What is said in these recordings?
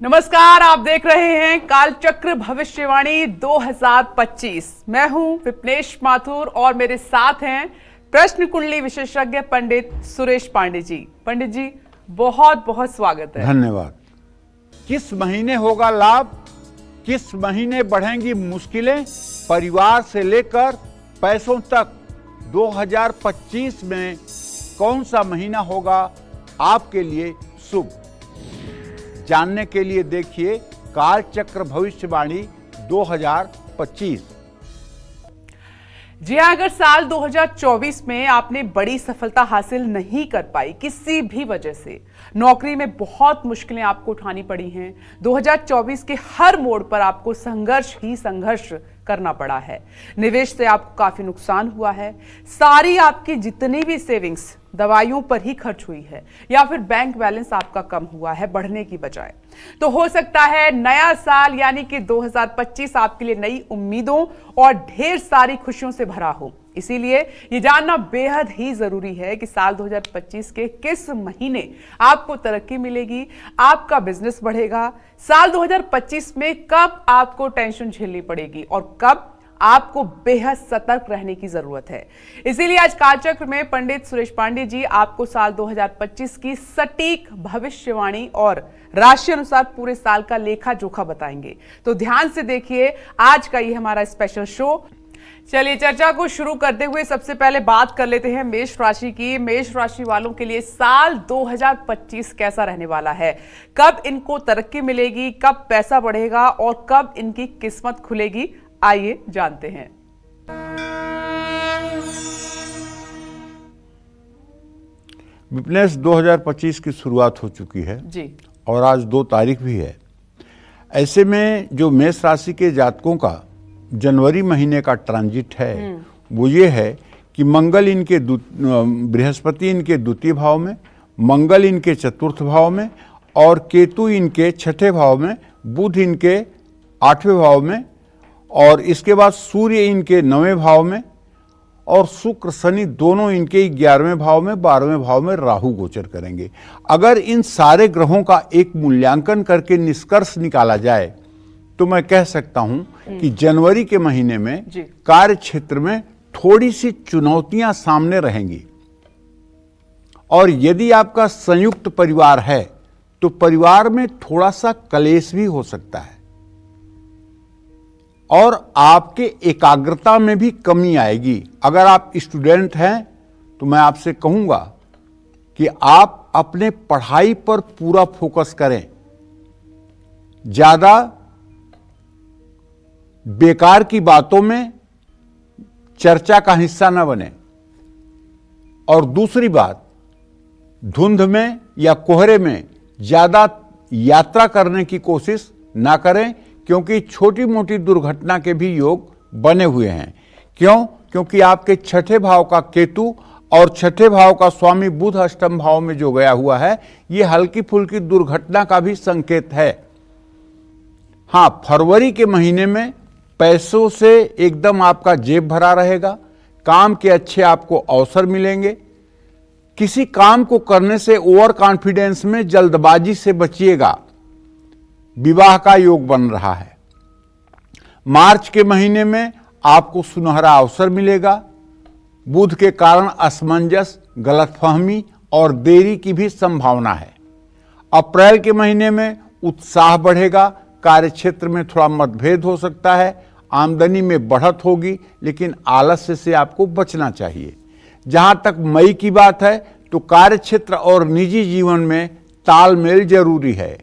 नमस्कार, आप देख रहे हैं कालचक्र भविष्यवाणी 2025। मैं हूं विप्नेश माथुर और मेरे साथ हैं प्रश्न कुंडली विशेषज्ञ पंडित सुरेश पांडे जी। पंडित जी, बहुत बहुत स्वागत है। धन्यवाद। किस महीने होगा लाभ, किस महीने बढ़ेंगी मुश्किलें, परिवार से लेकर पैसों तक 2025 में कौन सा महीना होगा आपके लिए शुभ, जानने के लिए देखिए कालचक्र भविष्यवाणी 2025। जी हाँ, अगर साल 2024 में आपने बड़ी सफलता हासिल नहीं कर पाई किसी भी वजह से, नौकरी में बहुत मुश्किलें आपको उठानी पड़ी हैं, 2024 के हर मोड़ पर आपको संघर्ष ही संघर्ष करना पड़ा है, निवेश से आपको काफी नुकसान हुआ है, सारी आपकी जितनी भी सेविंग्स दवाइयों पर ही खर्च हुई है, या फिर बैंक बैलेंस आपका कम हुआ है बढ़ने की बजाय, तो हो सकता है नया साल यानी कि 2025 आपके लिए नई उम्मीदों और ढेर सारी खुशियों से भरा हो। इसीलिए ये जानना बेहद ही जरूरी है कि साल 2025 के किस महीने आपको तरक्की मिलेगी, आपका बिजनेस बढ़ेगा, साल 2025 में कब आपको टेंशन झेलनी पड़ेगी और कब आपको बेहद सतर्क रहने की जरूरत है। इसीलिए आज कालचक्र में पंडित सुरेश पांडे जी आपको साल 2025 की सटीक भविष्यवाणी और राशि अनुसार पूरे साल का लेखा जोखा बताएंगे। तो ध्यान से देखिए आज का ये हमारा स्पेशल शो। चलिए चर्चा को शुरू करते हुए सबसे पहले बात कर लेते हैं मेष राशि की। मेष राशि वालों के लिए साल 2025 कैसा रहने वाला है, कब इनको तरक्की मिलेगी, कब पैसा बढ़ेगा और कब इनकी किस्मत खुलेगी, आइए जानते हैं। विप्नेश 2025 की शुरुआत हो चुकी है जी, और आज 2 तारीख भी है। ऐसे में जो मेष राशि के जातकों का जनवरी महीने का ट्रांजिट है वो ये है कि मंगल इनके बृहस्पति इनके द्वितीय भाव में, मंगल इनके चतुर्थ भाव में और केतु इनके छठे भाव में, बुध इनके 8वें भाव में और इसके बाद सूर्य इनके 9वें भाव में और शुक्र शनि दोनों इनके 11वें भाव में, 12वें भाव में राहु गोचर करेंगे। अगर इन सारे ग्रहों का एक मूल्यांकन करके निष्कर्ष निकाला जाए तो मैं कह सकता हूं कि जनवरी के महीने में कार्य क्षेत्र में थोड़ी सी चुनौतियां सामने रहेंगी और यदि आपका संयुक्त परिवार है तो परिवार में थोड़ा सा कलेश भी हो सकता है और आपके एकाग्रता में भी कमी आएगी। अगर आप स्टूडेंट हैं तो मैं आपसे कहूंगा कि आप अपने पढ़ाई पर पूरा फोकस करें, ज्यादा बेकार की बातों में चर्चा का हिस्सा न बने और दूसरी बात, धुंध में या कोहरे में ज्यादा यात्रा करने की कोशिश ना करें क्योंकि छोटी मोटी दुर्घटना के भी योग बने हुए हैं। क्यों? क्योंकि आपके छठे भाव का केतु और छठे भाव का स्वामी बुध अष्टम भाव में जो गया हुआ है, ये हल्की फुल्की दुर्घटना का भी संकेत है। हां, फरवरी के महीने में पैसों से एकदम आपका जेब भरा रहेगा, काम के अच्छे आपको अवसर मिलेंगे। किसी काम को करने से ओवर कॉन्फिडेंस में जल्दबाजी से बचिएगा। विवाह का योग बन रहा है। मार्च के महीने में आपको सुनहरा अवसर मिलेगा। बुध के कारण असमंजस, गलतफहमी और देरी की भी संभावना है। अप्रैल के महीने में उत्साह बढ़ेगा, कार्यक्षेत्र में थोड़ा मतभेद हो सकता है, आमदनी में बढ़त होगी लेकिन आलस्य से आपको बचना चाहिए। जहां तक मई की बात है तो कार्यक्षेत्र और निजी जीवन में तालमेल जरूरी है।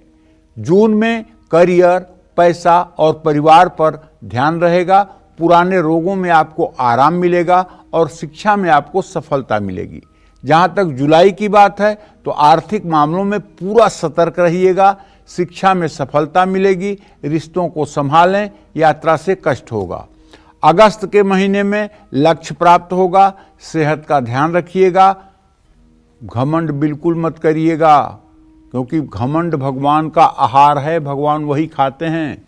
जून में करियर, पैसा और परिवार पर ध्यान रहेगा। पुराने रोगों में आपको आराम मिलेगा और शिक्षा में आपको सफलता मिलेगी। जहां तक जुलाई की बात है तो आर्थिक मामलों में पूरा सतर्क रहिएगा। शिक्षा में सफलता मिलेगी, रिश्तों को संभालें, यात्रा से कष्ट होगा। अगस्त के महीने में लक्ष्य प्राप्त होगा। सेहत का ध्यान रखिएगा। घमंड बिल्कुल मत करिएगा क्योंकि घमंड भगवान का आहार है, भगवान वही खाते हैं।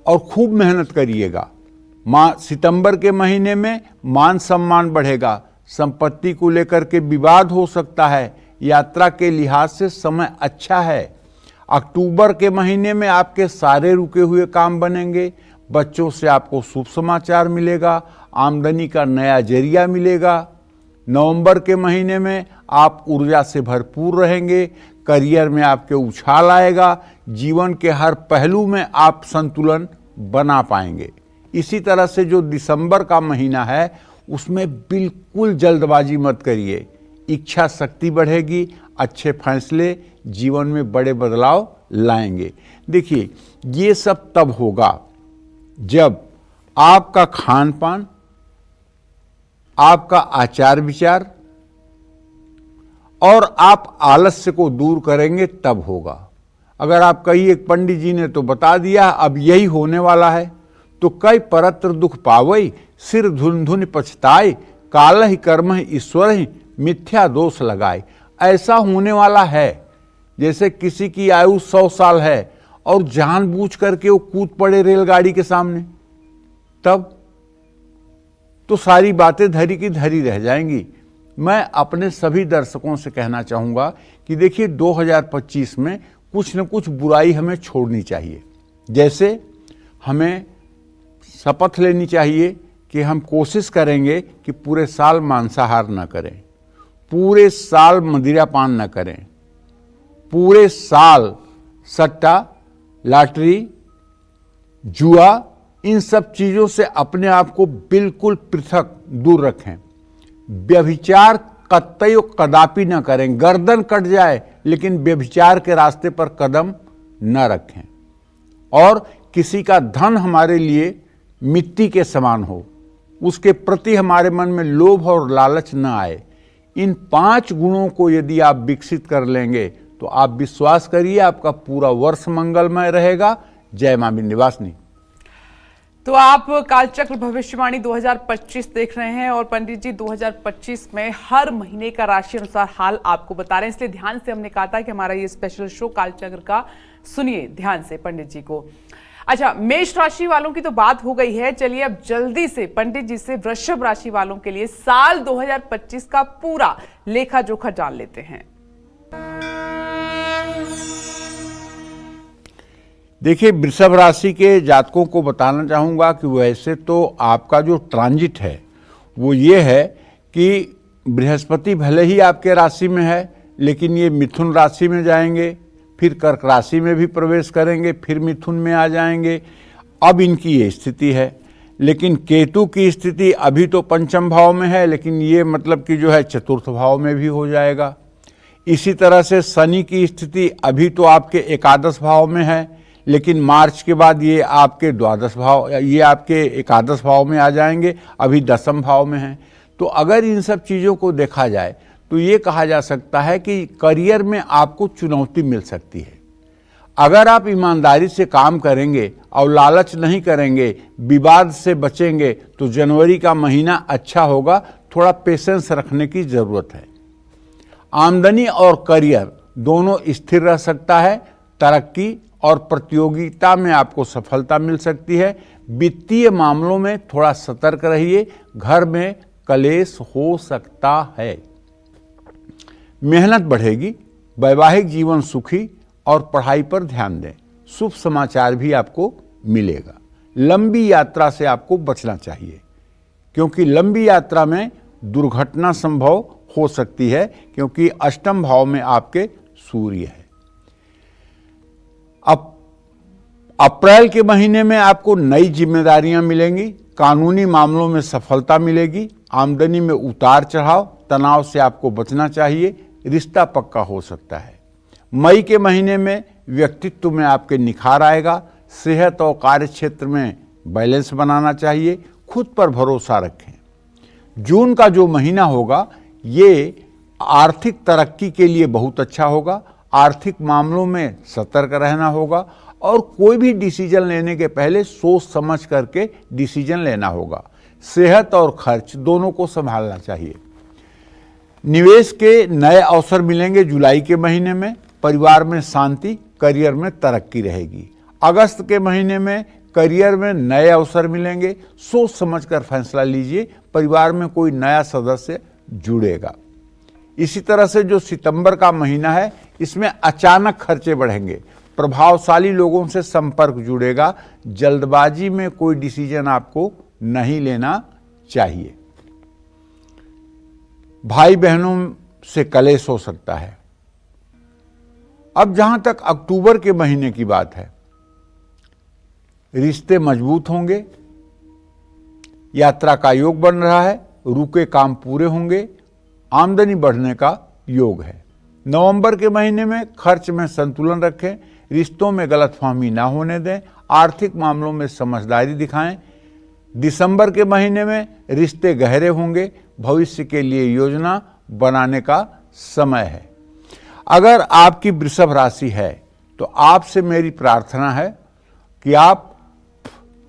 और खूब मेहनत करिएगा। सितंबर के महीने में मान सम्मान बढ़ेगा। संपत्ति को लेकर के विवाद हो सकता है। यात्रा के लिहाज से समय अच्छा है। अक्टूबर के महीने में आपके सारे रुके हुए काम बनेंगे, बच्चों से आपको शुभ समाचार मिलेगा, आमदनी का नया जरिया मिलेगा। नवंबर के महीने में आप ऊर्जा से भरपूर रहेंगे, करियर में आपके उछाल आएगा, जीवन के हर पहलू में आप संतुलन बना पाएंगे। इसी तरह से जो दिसंबर का महीना है उसमें बिल्कुल जल्दबाजी मत करिए, इच्छा शक्ति बढ़ेगी, अच्छे फैसले जीवन में बड़े बदलाव लाएंगे। देखिए, ये सब तब होगा जब आपका खान पान, आपका आचार विचार और आप आलस्य को दूर करेंगे, तब होगा। अगर आप कहिए पंडित जी ने तो बता दिया अब यही होने वाला है, तो कई परत्र दुख पावई, सिर धुन धुन पछताए, काल ही कर्म ही ईश्वर ही मिथ्या दोष लगाए। ऐसा होने वाला है जैसे किसी की आयु 100 साल है और जानबूझ करके वो कूद पड़े रेलगाड़ी के सामने, तब तो सारी बातें धरी की धरी रह जाएंगी। मैं अपने सभी दर्शकों से कहना चाहूंगा कि देखिए 2025 में कुछ न कुछ बुराई हमें छोड़नी चाहिए। जैसे हमें शपथ लेनी चाहिए कि हम कोशिश करेंगे कि पूरे साल मांसाहार न करें, पूरे साल मदिरा पान न करें, पूरे साल सट्टा, लॉटरी, जुआ, इन सब चीजों से अपने आप को बिल्कुल पृथक दूर रखें। व्यभिचार कतई कदापि न करें, गर्दन कट जाए लेकिन व्यभिचार के रास्ते पर कदम न रखें। और किसी का धन हमारे लिए मिट्टी के समान हो, उसके प्रति हमारे मन में लोभ और लालच न आए। इन 5 गुणों को यदि आप विकसित कर लेंगे तो आप विश्वास करिए आपका पूरा वर्ष मंगलमय रहेगा। जय मां विंध्यवासिनी। तो आप कालचक्र भविष्यवाणी 2025 देख रहे हैं और पंडित जी 2025 में हर महीने का राशि अनुसार हाल आपको बता रहे हैं, इसलिए ध्यान से हमने कहा था कि हमारा ये स्पेशल शो कालचक्र का सुनिए ध्यान से पंडित जी को। अच्छा, मेष राशि वालों की तो बात हो गई है, चलिए अब जल्दी से पंडित जी से वृषभ राशि वालों के लिए साल 2025 का पूरा लेखा जोखा जान लेते हैं। देखिए, वृषभ राशि के जातकों को बताना चाहूंगा कि वैसे तो आपका जो ट्रांजिट है वो ये है कि बृहस्पति भले ही आपके राशि में है लेकिन ये मिथुन राशि में जाएंगे, फिर कर्क राशि में भी प्रवेश करेंगे, फिर मिथुन में आ जाएंगे। अब इनकी ये स्थिति है। लेकिन केतु की स्थिति अभी तो पंचम भाव में है, लेकिन ये मतलब कि जो है चतुर्थ भाव में भी हो जाएगा। इसी तरह से शनि की स्थिति अभी तो आपके एकादश भाव में है, लेकिन मार्च के बाद ये आपके द्वादश भाव, ये आपके एकादश भाव में आ जाएंगे, अभी दसम भाव में है। तो अगर इन सब चीज़ों को देखा जाए तो ये कहा जा सकता है कि करियर में आपको चुनौती मिल सकती है। अगर आप ईमानदारी से काम करेंगे और लालच नहीं करेंगे, विवाद से बचेंगे, तो जनवरी का महीना अच्छा होगा। थोड़ा पेशेंस रखने की ज़रूरत है। आमदनी और करियर दोनों स्थिर रह सकता है। तरक्की और प्रतियोगिता में आपको सफलता मिल सकती है। वित्तीय मामलों में थोड़ा सतर्क रहिए, घर में कलेश हो सकता है। मेहनत बढ़ेगी, वैवाहिक जीवन सुखी और पढ़ाई पर ध्यान दें। शुभ समाचार भी आपको मिलेगा। लंबी यात्रा से आपको बचना चाहिए, क्योंकि लंबी यात्रा में दुर्घटना संभव हो सकती है, क्योंकि अष्टम भाव में आपके सूर्य है। अब अप्रैल के महीने में आपको नई जिम्मेदारियां मिलेंगी, कानूनी मामलों में सफलता मिलेगी, आमदनी में उतार चढ़ाव, तनाव से आपको बचना चाहिए, रिश्ता पक्का हो सकता है। मई के महीने में व्यक्तित्व में आपके निखार आएगा। सेहत और कार्य क्षेत्र में बैलेंस बनाना चाहिए, खुद पर भरोसा रखें। जून का जो महीना होगा ये आर्थिक तरक्की के लिए बहुत अच्छा होगा। आर्थिक मामलों में सतर्क रहना होगा और कोई भी डिसीजन लेने के पहले सोच समझ करके डिसीजन लेना होगा। सेहत और खर्च दोनों को संभालना चाहिए। निवेश के नए अवसर मिलेंगे जुलाई के महीने में। परिवार में शांति, करियर में तरक्की रहेगी। अगस्त के महीने में करियर में नए अवसर मिलेंगे। सोच समझकर फैसला लीजिए, परिवार में कोई नया सदस्य जुड़ेगा। इसी तरह से जो सितंबर का महीना है इसमें अचानक खर्चे बढ़ेंगे, प्रभावशाली लोगों से संपर्क जुड़ेगा। जल्दबाजी में कोई डिसीजन आपको नहीं लेना चाहिए। भाई बहनों से कलेश हो सकता है। अब जहां तक अक्टूबर के महीने की बात है, रिश्ते मजबूत होंगे, यात्रा का योग बन रहा है, रुके काम पूरे होंगे, आमदनी बढ़ने का योग है। नवंबर के महीने में खर्च में संतुलन रखें, रिश्तों में गलतफहमी ना होने दें, आर्थिक मामलों में समझदारी दिखाएं। दिसंबर के महीने में रिश्ते गहरे होंगे, भविष्य के लिए योजना बनाने का समय है। अगर आपकी वृषभ राशि है तो आपसे मेरी प्रार्थना है कि आप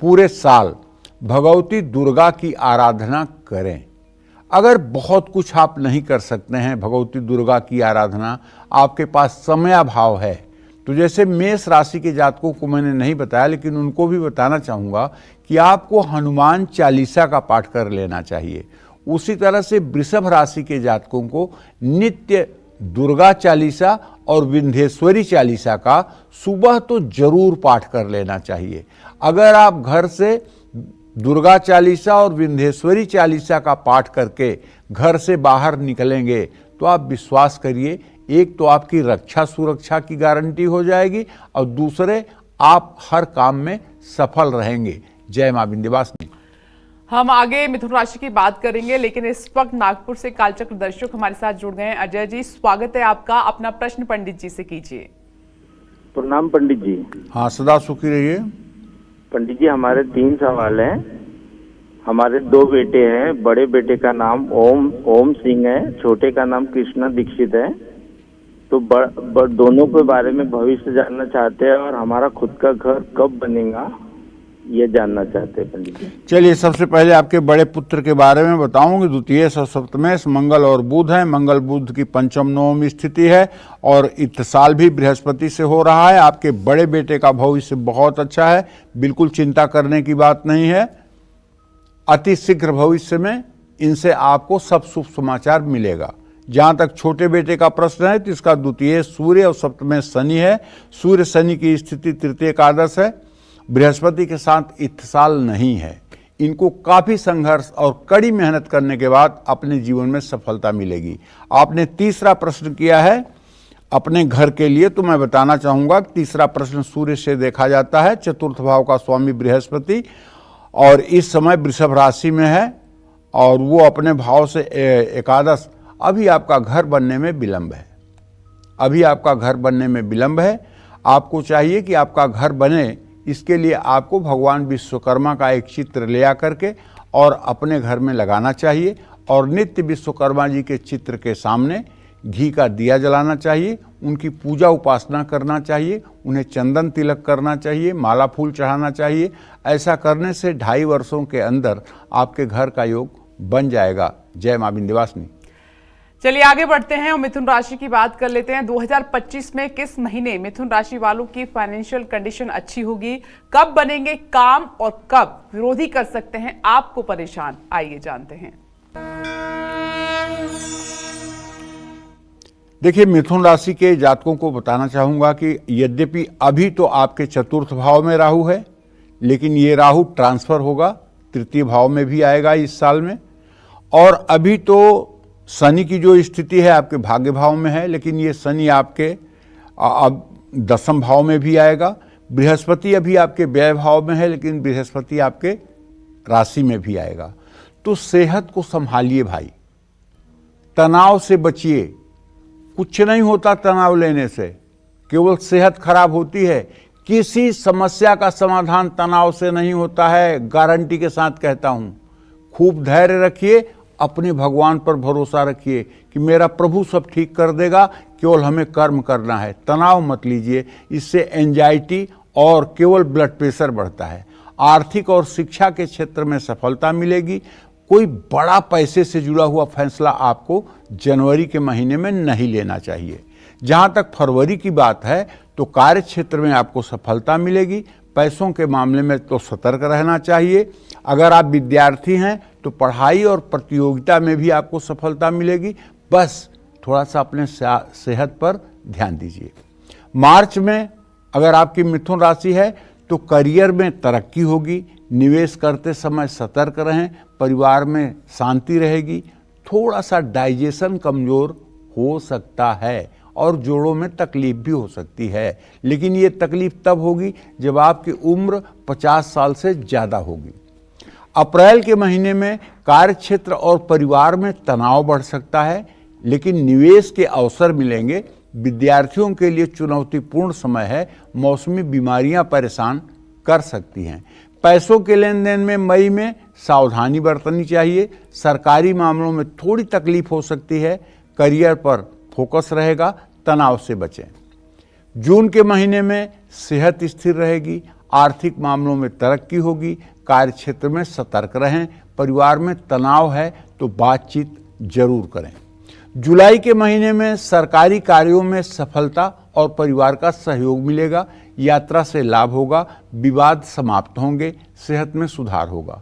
पूरे साल भगवती दुर्गा की आराधना करें। अगर बहुत कुछ आप नहीं कर सकते हैं भगवती दुर्गा की आराधना, आपके पास समयाभाव है, तो जैसे मेष राशि के जातकों को मैंने नहीं बताया लेकिन उनको भी बताना चाहूँगा कि आपको हनुमान चालीसा का पाठ कर लेना चाहिए। उसी तरह से वृषभ राशि के जातकों को नित्य दुर्गा चालीसा और विंध्येश्वरी चालीसा का सुबह तो जरूर पाठ कर लेना चाहिए। अगर आप घर से दुर्गा चालीसा और विंध्येश्वरी चालीसा का पाठ करके घर से बाहर निकलेंगे तो आप विश्वास करिए, एक तो आपकी रक्षा सुरक्षा की गारंटी हो जाएगी और दूसरे आप हर काम में सफल रहेंगे। जय मां विंध्यवासिनी। हम आगे मिथुन राशि की बात करेंगे, लेकिन इस वक्त नागपुर से कालचक्र दर्शक हमारे साथ जुड़ गए हैं। अजय जी, स्वागत है आपका। अपना प्रश्न पंडित जी से कीजिए। प्रणाम पंडित जी। हाँ, सदा सुखी रहिए। पंडित जी, हमारे 3 सवाल हैं। हमारे 2 बेटे हैं। बड़े बेटे का नाम ओम सिंह है, छोटे का नाम कृष्णा दीक्षित है। तो दोनों के बारे में भविष्य जानना चाहते हैं और हमारा खुद का घर कब बनेगा ये जानना चाहते हैं पंडित जी। चलिए, सबसे पहले आपके बड़े पुत्र के बारे में बताऊंगी। द्वितीय सप्तमेश मंगल और बुध है। मंगल बुध की पंचम नवम स्थिति है और इत्तिसाल भी बृहस्पति से हो रहा है। आपके बड़े बेटे का भविष्य बहुत अच्छा है, बिल्कुल चिंता करने की बात नहीं है। अति शीघ्र भविष्य में इनसे आपको सब शुभ समाचार मिलेगा। जहां तक छोटे बेटे का प्रश्न है तो इसका द्वितीय सूर्य और सप्तमेश शनि है। सूर्य शनि की स्थिति तृतीय एकादश है, बृहस्पति के साथ इत्तिसाल नहीं है। इनको काफी संघर्ष और कड़ी मेहनत करने के बाद अपने जीवन में सफलता मिलेगी। आपने तीसरा प्रश्न किया है अपने घर के लिए, तो मैं बताना चाहूंगा कि तीसरा प्रश्न सूर्य से देखा जाता है। चतुर्थ भाव का स्वामी बृहस्पति और इस समय वृषभ राशि में है और वो अपने भाव से एकादश। अभी आपका घर बनने में विलंब है, अभी आपका घर बनने में विलंब है। आपको चाहिए कि आपका घर बने, इसके लिए आपको भगवान विश्वकर्मा का एक चित्र ले आकर के और अपने घर में लगाना चाहिए और नित्य विश्वकर्मा जी के चित्र के सामने घी का दिया जलाना चाहिए, उनकी पूजा उपासना करना चाहिए, उन्हें चंदन तिलक करना चाहिए, माला फूल चढ़ाना चाहिए। ऐसा करने से 2.5 वर्षों के अंदर आपके घर का योग बन जाएगा। जय मां विंध्यवासिनी। चलिए आगे बढ़ते हैं और मिथुन राशि की बात कर लेते हैं। 2025 में किस महीने मिथुन राशि वालों की फाइनेंशियल कंडीशन अच्छी होगी, कब बनेंगे काम और कब विरोधी कर सकते हैं आपको परेशान, आइए जानते हैं। देखिए, मिथुन राशि के जातकों को बताना चाहूंगा कि यद्यपि अभी तो आपके चतुर्थ भाव में राहु है, लेकिन ये राहु ट्रांसफर होगा, तृतीय भाव में भी आएगा इस साल में। और अभी तो शनि की जो स्थिति है आपके भाग्य भाव में है, लेकिन ये शनि आपके अब 10वें भाव में भी आएगा। बृहस्पति अभी आपके व्यय भाव में है, लेकिन बृहस्पति आपके राशि में भी आएगा। तो सेहत को संभालिए भाई, तनाव से बचिए। कुछ नहीं होता तनाव लेने से, केवल सेहत खराब होती है। किसी समस्या का समाधान तनाव से नहीं होता है, गारंटी के साथ कहता हूं। खूब धैर्य रखिए, अपने भगवान पर भरोसा रखिए कि मेरा प्रभु सब ठीक कर देगा, केवल हमें कर्म करना है। तनाव मत लीजिए, इससे एंजाइटी और केवल ब्लड प्रेशर बढ़ता है। आर्थिक और शिक्षा के क्षेत्र में सफलता मिलेगी। कोई बड़ा पैसे से जुड़ा हुआ फैसला आपको जनवरी के महीने में नहीं लेना चाहिए। जहां तक फरवरी की बात है तो कार्य क्षेत्र में आपको सफलता मिलेगी। पैसों के मामले में तो सतर्क रहना चाहिए। अगर आप विद्यार्थी हैं तो पढ़ाई और प्रतियोगिता में भी आपको सफलता मिलेगी। बस थोड़ा सा अपने सेहत पर ध्यान दीजिए। मार्च में अगर आपकी मिथुन राशि है तो करियर में तरक्की होगी, निवेश करते समय सतर्क रहें, परिवार में शांति रहेगी, थोड़ा सा डाइजेशन कमजोर हो सकता है और जोड़ों में तकलीफ भी हो सकती है, लेकिन ये तकलीफ तब होगी जब आपकी उम्र 50 साल से ज़्यादा होगी। अप्रैल के महीने में कार्यक्षेत्र और परिवार में तनाव बढ़ सकता है, लेकिन निवेश के अवसर मिलेंगे। विद्यार्थियों के लिए चुनौतीपूर्ण समय है, मौसमी बीमारियां परेशान कर सकती हैं। पैसों के लेन देन में मई में सावधानी बरतनी चाहिए। सरकारी मामलों में थोड़ी तकलीफ हो सकती है, करियर पर फोकस रहेगा, तनाव से बचें। जून के महीने में सेहत स्थिर रहेगी, आर्थिक मामलों में तरक्की होगी, कार्यक्षेत्र में सतर्क रहें, परिवार में तनाव है तो बातचीत जरूर करें। जुलाई के महीने में सरकारी कार्यों में सफलता और परिवार का सहयोग मिलेगा, यात्रा से लाभ होगा, विवाद समाप्त होंगे, सेहत में सुधार होगा।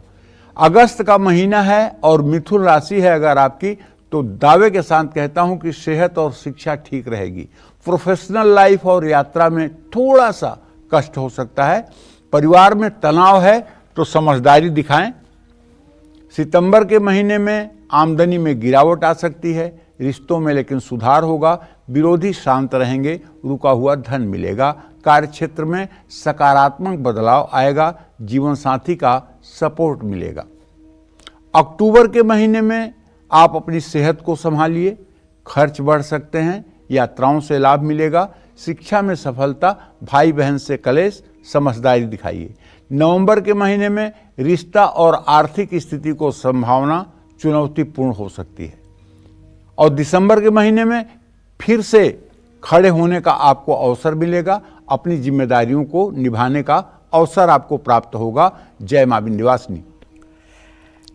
अगस्त का महीना है और मिथुन राशि है अगर आपकी, तो दावे के साथ कहता हूं कि सेहत और शिक्षा ठीक रहेगी। प्रोफेशनल लाइफ और यात्रा में थोड़ा सा कष्ट हो सकता है। परिवार में तनाव है तो समझदारी दिखाएं। सितंबर के महीने में आमदनी में गिरावट आ सकती है, रिश्तों में लेकिन सुधार होगा, विरोधी शांत रहेंगे, रुका हुआ धन मिलेगा, कार्यक्षेत्र में सकारात्मक बदलाव आएगा, जीवन साथी का सपोर्ट मिलेगा। अक्टूबर के महीने में आप अपनी सेहत को संभालिए, खर्च बढ़ सकते हैं, यात्राओं से लाभ मिलेगा, शिक्षा में सफलता, भाई बहन से कलेश, समझदारी दिखाइए। नवंबर के महीने में रिश्ता और आर्थिक स्थिति को संभावना चुनौतीपूर्ण हो सकती है और दिसंबर के महीने में फिर से खड़े होने का आपको अवसर मिलेगा, अपनी जिम्मेदारियों को निभाने का अवसर आपको प्राप्त होगा। जय मां विंध्यवासिनी।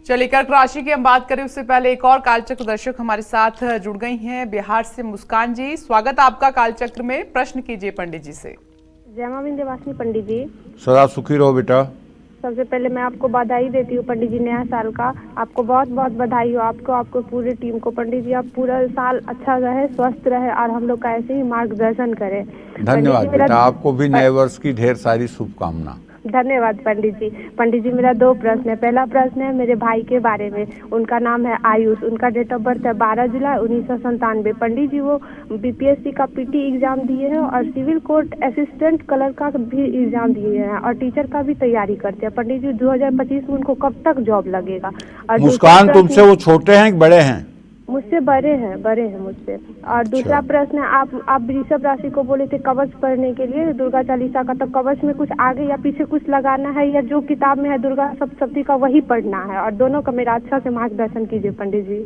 चलिए, कर्क राशि की हम बात करें उससे पहले एक और कालचक्र दर्शक हमारे साथ जुड़ गई हैं, बिहार से मुस्कान जी। स्वागत आपका कालचक्र में, प्रश्न कीजिए पंडित जी से। जय मां विंध्यवासिनी पंडित जी। सदा सुखी रहो बेटा। सबसे पहले मैं आपको बधाई देती हूँ पंडित जी, नया साल का आपको बहुत बहुत बधाई हो, आपको पूरी टीम को। पंडित जी आप पूरा साल अच्छा रहे, स्वस्थ रहे और हम लोग का ऐसे ही मार्गदर्शन करें। धन्यवाद बेटा, आपको भी नए वर्ष की ढेर सारी शुभकामना। धन्यवाद पंडित जी। पंडित जी मेरा 2 प्रश्न है। पहला प्रश्न है मेरे भाई के बारे में, उनका नाम है आयुष, उनका डेट ऑफ बर्थ है 12 जुलाई 1997। पंडित जी वो बीपीएससी का पीटी एग्जाम दिए हैं और सिविल कोर्ट असिस्टेंट क्लर्क का भी एग्जाम दिए हैं और टीचर का भी तैयारी करते हैं। पंडित जी 2025 में उनको कब तक जॉब लगेगा? और मुस्कान तुमसे वो छोटे हैं कि बड़े हैं? मुझसे बड़े हैं मुझसे। और दूसरा प्रश्न है, आप वृषभ राशि को बोले थे कवच पढ़ने के लिए दुर्गा चालीसा का, तो कवच में कुछ आगे या पीछे कुछ लगाना है या जो किताब में है दुर्गा सप्तशती का वही पढ़ना है? और दोनों का मेरा अच्छा से मार्गदर्शन कीजिए पंडित जी।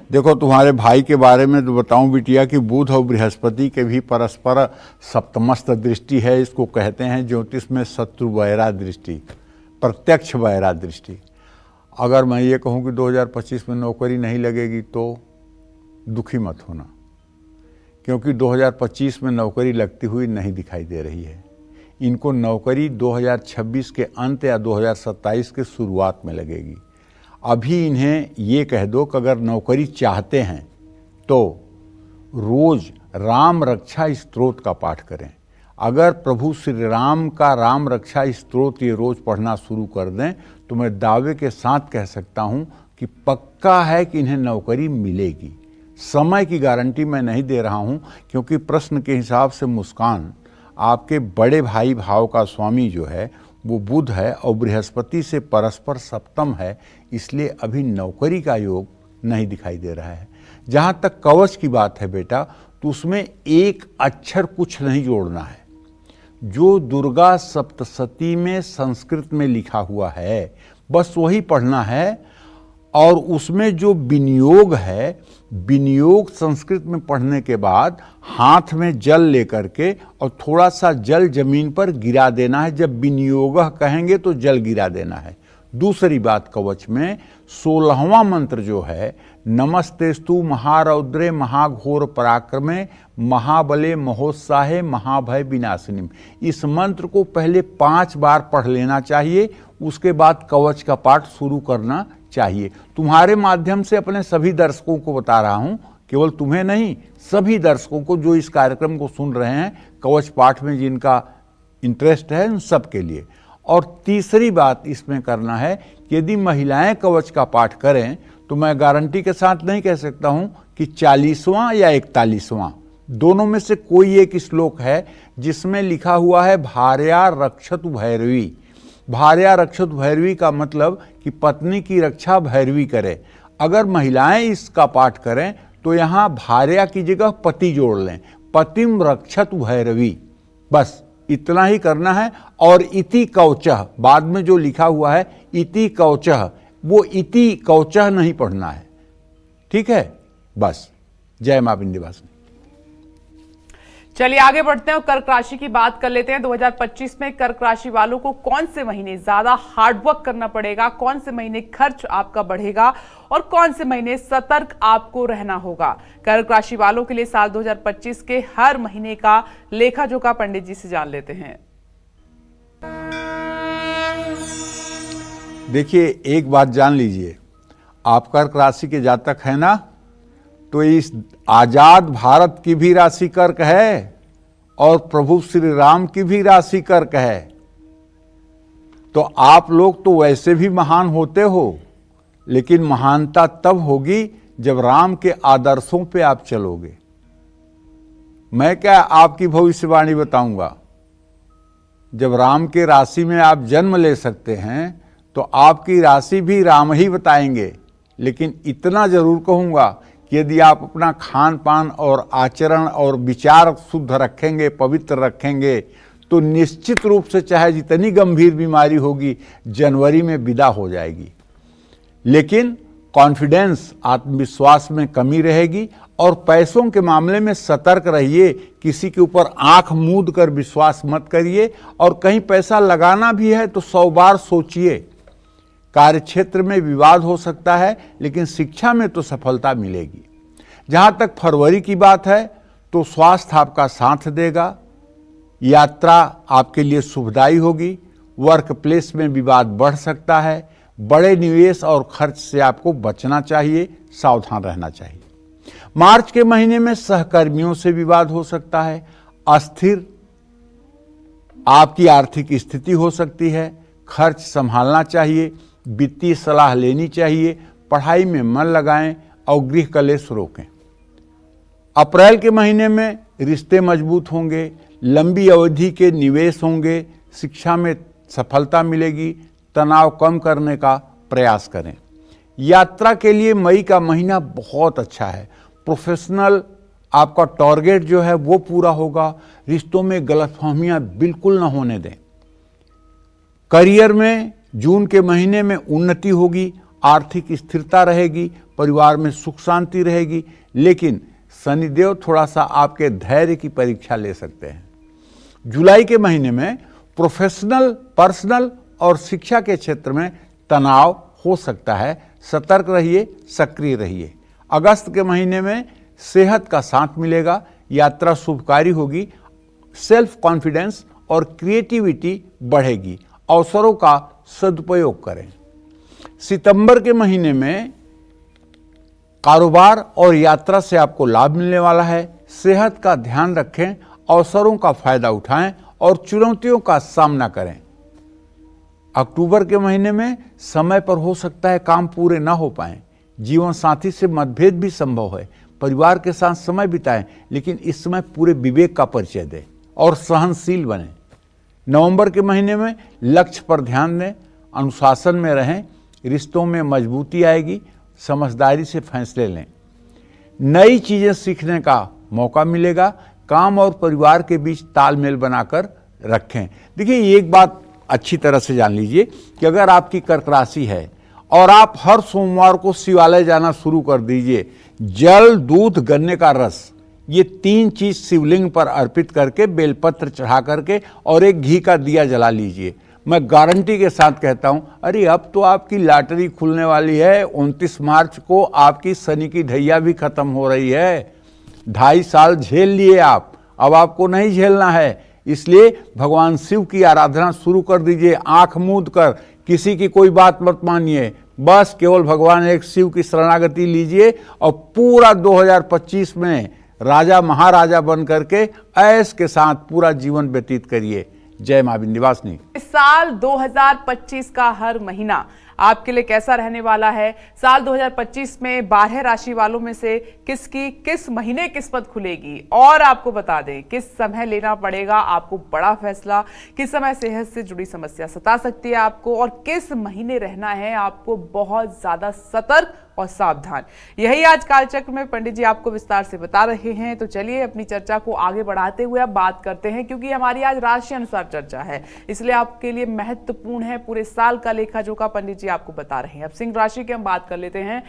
देखो, तुम्हारे भाई के बारे में तो बताऊं बिटिया कि बुध और बृहस्पति के भी परस्पर सप्तमस्त दृष्टि है। इसको कहते हैं ज्योतिष में शत्रु वैरा दृष्टि, प्रत्यक्ष वैरा दृष्टि। अगर मैं ये कहूँ कि 2025 में नौकरी नहीं लगेगी तो दुखी मत होना, क्योंकि 2025 में नौकरी लगती हुई नहीं दिखाई दे रही है। इनको नौकरी 2026 के अंत या 2027 के शुरुआत में लगेगी। अभी इन्हें ये कह दो कि अगर नौकरी चाहते हैं तो रोज राम रक्षा स्तोत्र का पाठ करें। अगर प्रभु श्री राम का राम रक्षा स्तोत्र ये रोज पढ़ना शुरू कर दें तो मैं दावे के साथ कह सकता हूं कि पक्का है कि इन्हें नौकरी मिलेगी। समय की गारंटी मैं नहीं दे रहा हूं, क्योंकि प्रश्न के हिसाब से मुस्कान आपके बड़े भाई भाव का स्वामी जो है वो बुध है और बृहस्पति से परस्पर सप्तम है, इसलिए अभी नौकरी का योग नहीं दिखाई दे रहा है। जहाँ तक कवच की बात है बेटा, तो उसमें एक अक्षर कुछ नहीं जोड़ना है। जो दुर्गा सप्तशती में संस्कृत में लिखा हुआ है बस वही पढ़ना है, और उसमें जो विनियोग है, विनियोग संस्कृत में पढ़ने के बाद हाथ में जल लेकर के और थोड़ा सा जल जमीन पर गिरा देना है। जब विनियोग कहेंगे तो जल गिरा देना है। दूसरी बात, कवच में 16वां मंत्र जो है, नमस्तेस्तु महारौद्रे महाघोर पराक्रमे महाबले महोत्साहे महाभय विनाशिनी। इस मंत्र को पहले 5 बार पढ़ लेना चाहिए, उसके बाद कवच का पाठ शुरू करना चाहिए। तुम्हारे माध्यम से अपने सभी दर्शकों को बता रहा हूं केवल तुम्हें नहीं, सभी दर्शकों को जो इस कार्यक्रम को सुन रहे हैं, कवच पाठ में जिनका इंटरेस्ट है, उन सब के लिए। और तीसरी बात इसमें करना है कि यदि महिलाएं कवच का पाठ करें तो मैं गारंटी के साथ नहीं कह सकता हूं कि 40वां या 41वां, दोनों में से कोई एक श्लोक है जिसमें लिखा हुआ है भार्या रक्षतु भैरवी। भार्या रक्षतु भैरवी का मतलब कि पत्नी की रक्षा भैरवी करे। अगर महिलाएं इसका पाठ करें तो यहां भार्या की जगह पति जोड़ लें, पतिम रक्षतु भैरवी, बस इतना ही करना है। और इति कवचः, बाद में जो लिखा हुआ है इति कवचः, वो इति कवचः नहीं पढ़ना है, ठीक है। बस, जय मां विंध्यवासिनी। चलिए आगे बढ़ते हैं और कर्क राशि की बात कर लेते हैं। 2025 में कर्क राशि वालों को कौन से महीने ज्यादा हार्डवर्क करना पड़ेगा, कौन से महीने खर्च आपका बढ़ेगा और कौन से महीने सतर्क आपको रहना होगा। कर्क राशि वालों के लिए साल 2025 के हर महीने का लेखा जोखा पंडित जी से जान लेते हैं। देखिए, एक बात जान लीजिए, आप कर्क राशि के जातक है ना, तो इस आजाद भारत की भी राशि कर्क है और प्रभु श्री राम की भी राशि कर्क है। तो आप लोग तो वैसे भी महान होते हो, लेकिन महानता तब होगी जब राम के आदर्शों पे आप चलोगे। मैं क्या आपकी भविष्यवाणी बताऊंगा? जब राम के राशि में आप जन्म ले सकते हैं तो आपकी राशि भी राम ही बताएंगे। लेकिन इतना जरूर कहूंगा कि यदि आप अपना खान पान और आचरण और विचार शुद्ध रखेंगे, पवित्र रखेंगे, तो निश्चित रूप से चाहे जितनी गंभीर बीमारी होगी जनवरी में विदा हो जाएगी। लेकिन कॉन्फिडेंस, आत्मविश्वास में कमी रहेगी और पैसों के मामले में सतर्क रहिए। किसी के ऊपर आंख मूंद कर विश्वास मत करिए और कहीं पैसा लगाना भी है तो 100 बार सोचिए। कार्यक्षेत्र में विवाद हो सकता है, लेकिन शिक्षा में तो सफलता मिलेगी। जहां तक फरवरी की बात है तो स्वास्थ्य आपका साथ देगा, यात्रा आपके लिए शुभदायी होगी, वर्क प्लेस में विवाद बढ़ सकता है, बड़े निवेश और खर्च से आपको बचना चाहिए, सावधान रहना चाहिए। मार्च के महीने में सहकर्मियों से विवाद हो सकता है, अस्थिर आपकी आर्थिक स्थिति हो सकती है, खर्च संभालना चाहिए, वित्तीय सलाह लेनी चाहिए, पढ़ाई में मन लगाएं और गृह कलेश रोकें। अप्रैल के महीने में रिश्ते मजबूत होंगे, लंबी अवधि के निवेश होंगे, शिक्षा में सफलता मिलेगी, तनाव कम करने का प्रयास करें। यात्रा के लिए मई का महीना बहुत अच्छा है। प्रोफेशनल आपका टारगेट जो है वो पूरा होगा। रिश्तों में गलतफहमियां बिल्कुल ना होने दें। करियर में जून के महीने में उन्नति होगी, आर्थिक स्थिरता रहेगी, परिवार में सुख शांति रहेगी। लेकिन शनिदेव थोड़ा सा आपके धैर्य की परीक्षा ले सकते हैं। जुलाई के महीने में प्रोफेशनल, पर्सनल और शिक्षा के क्षेत्र में तनाव हो सकता है, सतर्क रहिए, सक्रिय रहिए। अगस्त के महीने में सेहत का साथ मिलेगा, यात्रा शुभकारी होगी, सेल्फ कॉन्फिडेंस और क्रिएटिविटी बढ़ेगी। अवसरों का सदुपयोग करें। सितंबर के महीने में कारोबार और यात्रा से आपको लाभ मिलने वाला है। सेहत का ध्यान रखें, अवसरों का फायदा उठाएं और चुनौतियों का सामना करें। अक्टूबर के महीने में समय पर हो सकता है काम पूरे ना हो पाए, जीवन साथी से मतभेद भी संभव है। परिवार के साथ समय बिताएं, लेकिन इस समय पूरे विवेक का परिचय दें और सहनशील बनें। नवंबर के महीने में लक्ष्य पर ध्यान दें, अनुशासन में रहें, रिश्तों में मजबूती आएगी, समझदारी से फैसले लें। नई चीजें सीखने का मौका मिलेगा, काम और परिवार के बीच तालमेल बनाकर रखें। देखिए, एक बात अच्छी तरह से जान लीजिए कि अगर आपकी कर्क राशि है और आप हर सोमवार को शिवालय जाना शुरू कर दीजिए, जल, दूध, गन्ने का रस, ये 3 चीज शिवलिंग पर अर्पित करके, बेलपत्र चढ़ा करके और एक घी का दिया जला लीजिए। मैं गारंटी के साथ कहता हूं, अरे अब तो आपकी लॉटरी खुलने वाली है। 29 मार्च को आपकी शनि की ढैया भी खत्म हो रही है। 2.5 साल झेल लिए आप, अब आपको नहीं झेलना है। इसलिए भगवान शिव की आराधना शुरू कर दीजिए। आंख मूंद कर किसी की कोई बात मत मानिए, बस केवल भगवान एक शिव की शरणागति लीजिए और पूरा 2025 में राजा महाराजा बन करके ऐश के साथ पूरा जीवन व्यतीत करिए। जय मां विंध्यवासिनी। इस साल 2025 का हर महीना आपके लिए कैसा रहने वाला है? साल 2025 में 12 राशि वालों में से किसकी किस महीने किस्मत खुलेगी? और आपको बता दें किस समय लेना पड़ेगा आपको बड़ा फैसला, किस समय सेहत से जुड़ी समस्या सता सकती है आपको, और किस महीने रहना है आपको बहुत ज्यादा सतर्क और सावधान। यही आज कालचक्र में पंडित जी आपको विस्तार से बता रहे हैं। तो चलिए अपनी चर्चा को आगे बढ़ाते हुए अब बात करते हैं, क्योंकि हमारी आज राशि अनुसार चर्चा है, इसलिए आपके लिए महत्वपूर्ण है। पूरे साल का लेखा जोखा पंडित जी आपको बता रहे हैं। अब सिंह राशि की हम बात कर लेते हैं।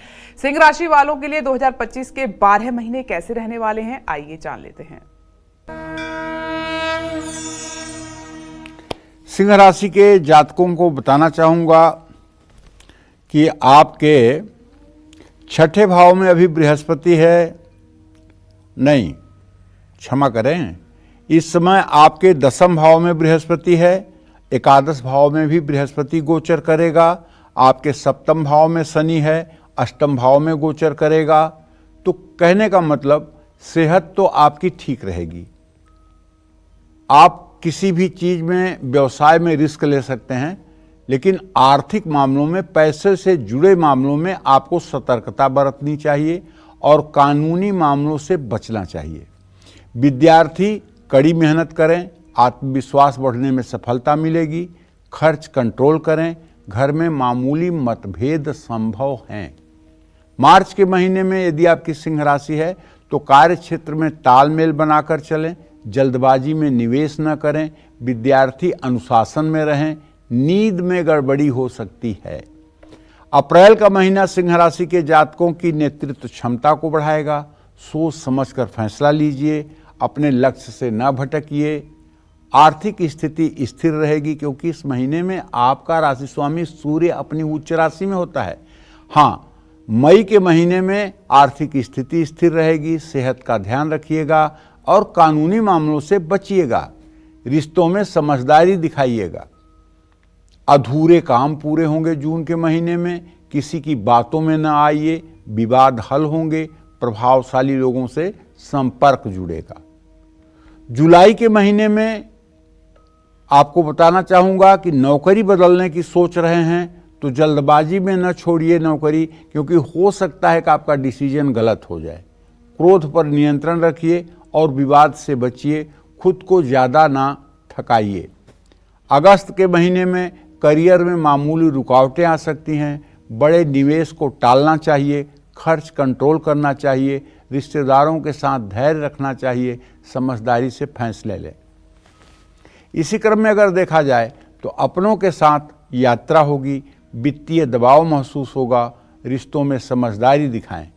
सिंह राशि वालों के लिए 2025 के 12 महीने कैसे रहने वाले हैं, आइए जान लेते हैं। सिंह राशि के जातकों को बताना चाहूंगा कि आपके छठे भाव में अभी बृहस्पति है, नहीं क्षमा करें, इस समय आपके दसम भाव में बृहस्पति है, एकादश भाव में भी बृहस्पति गोचर करेगा, आपके सप्तम भाव में शनि है, अष्टम भाव में गोचर करेगा। तो कहने का मतलब सेहत तो आपकी ठीक रहेगी। आप किसी भी चीज में व्यवसाय में रिस्क ले सकते हैं, लेकिन आर्थिक मामलों में पैसे से जुड़े मामलों में आपको सतर्कता बरतनी चाहिए और कानूनी मामलों से बचना चाहिए। विद्यार्थी कड़ी मेहनत करें, आत्मविश्वास बढ़ने में सफलता मिलेगी। खर्च कंट्रोल करें, घर में मामूली मतभेद संभव हैं। मार्च के महीने में यदि आपकी सिंह राशि है तो कार्य क्षेत्र में तालमेल बनाकर चलें, जल्दबाजी में निवेश न करें। विद्यार्थी अनुशासन में रहें, नींद में गड़बड़ी हो सकती है। अप्रैल का महीना सिंह राशि के जातकों की नेतृत्व क्षमता को बढ़ाएगा। सोच समझकर फैसला लीजिए, अपने लक्ष्य से न भटकिए। आर्थिक स्थिति स्थिर रहेगी, क्योंकि इस महीने में आपका राशि स्वामी सूर्य अपनी उच्च राशि में होता है। हाँ, मई के महीने में आर्थिक स्थिति स्थिर रहेगी। सेहत का ध्यान रखिएगा और कानूनी मामलों से बचिएगा। रिश्तों में समझदारी दिखाइएगा। अधूरे काम पूरे होंगे जून के महीने में। किसी की बातों में न आइए, विवाद हल होंगे। प्रभावशाली लोगों से संपर्क जुड़ेगा। जुलाई के महीने में आपको बताना चाहूंगा कि नौकरी बदलने की सोच रहे हैं तो जल्दबाजी में न छोड़िए नौकरी, क्योंकि हो सकता है कि आपका डिसीजन गलत हो जाए। क्रोध पर नियंत्रण रखिए और विवाद से बचिए। खुद को ज़्यादा ना थकाइए। अगस्त के महीने में करियर में मामूली रुकावटें आ सकती हैं। बड़े निवेश को टालना चाहिए, खर्च कंट्रोल करना चाहिए, रिश्तेदारों के साथ धैर्य रखना चाहिए, समझदारी से फैसले लें। इसी क्रम में अगर देखा जाए तो अपनों के साथ यात्रा होगी, वित्तीय दबाव महसूस होगा, रिश्तों में समझदारी दिखाएं।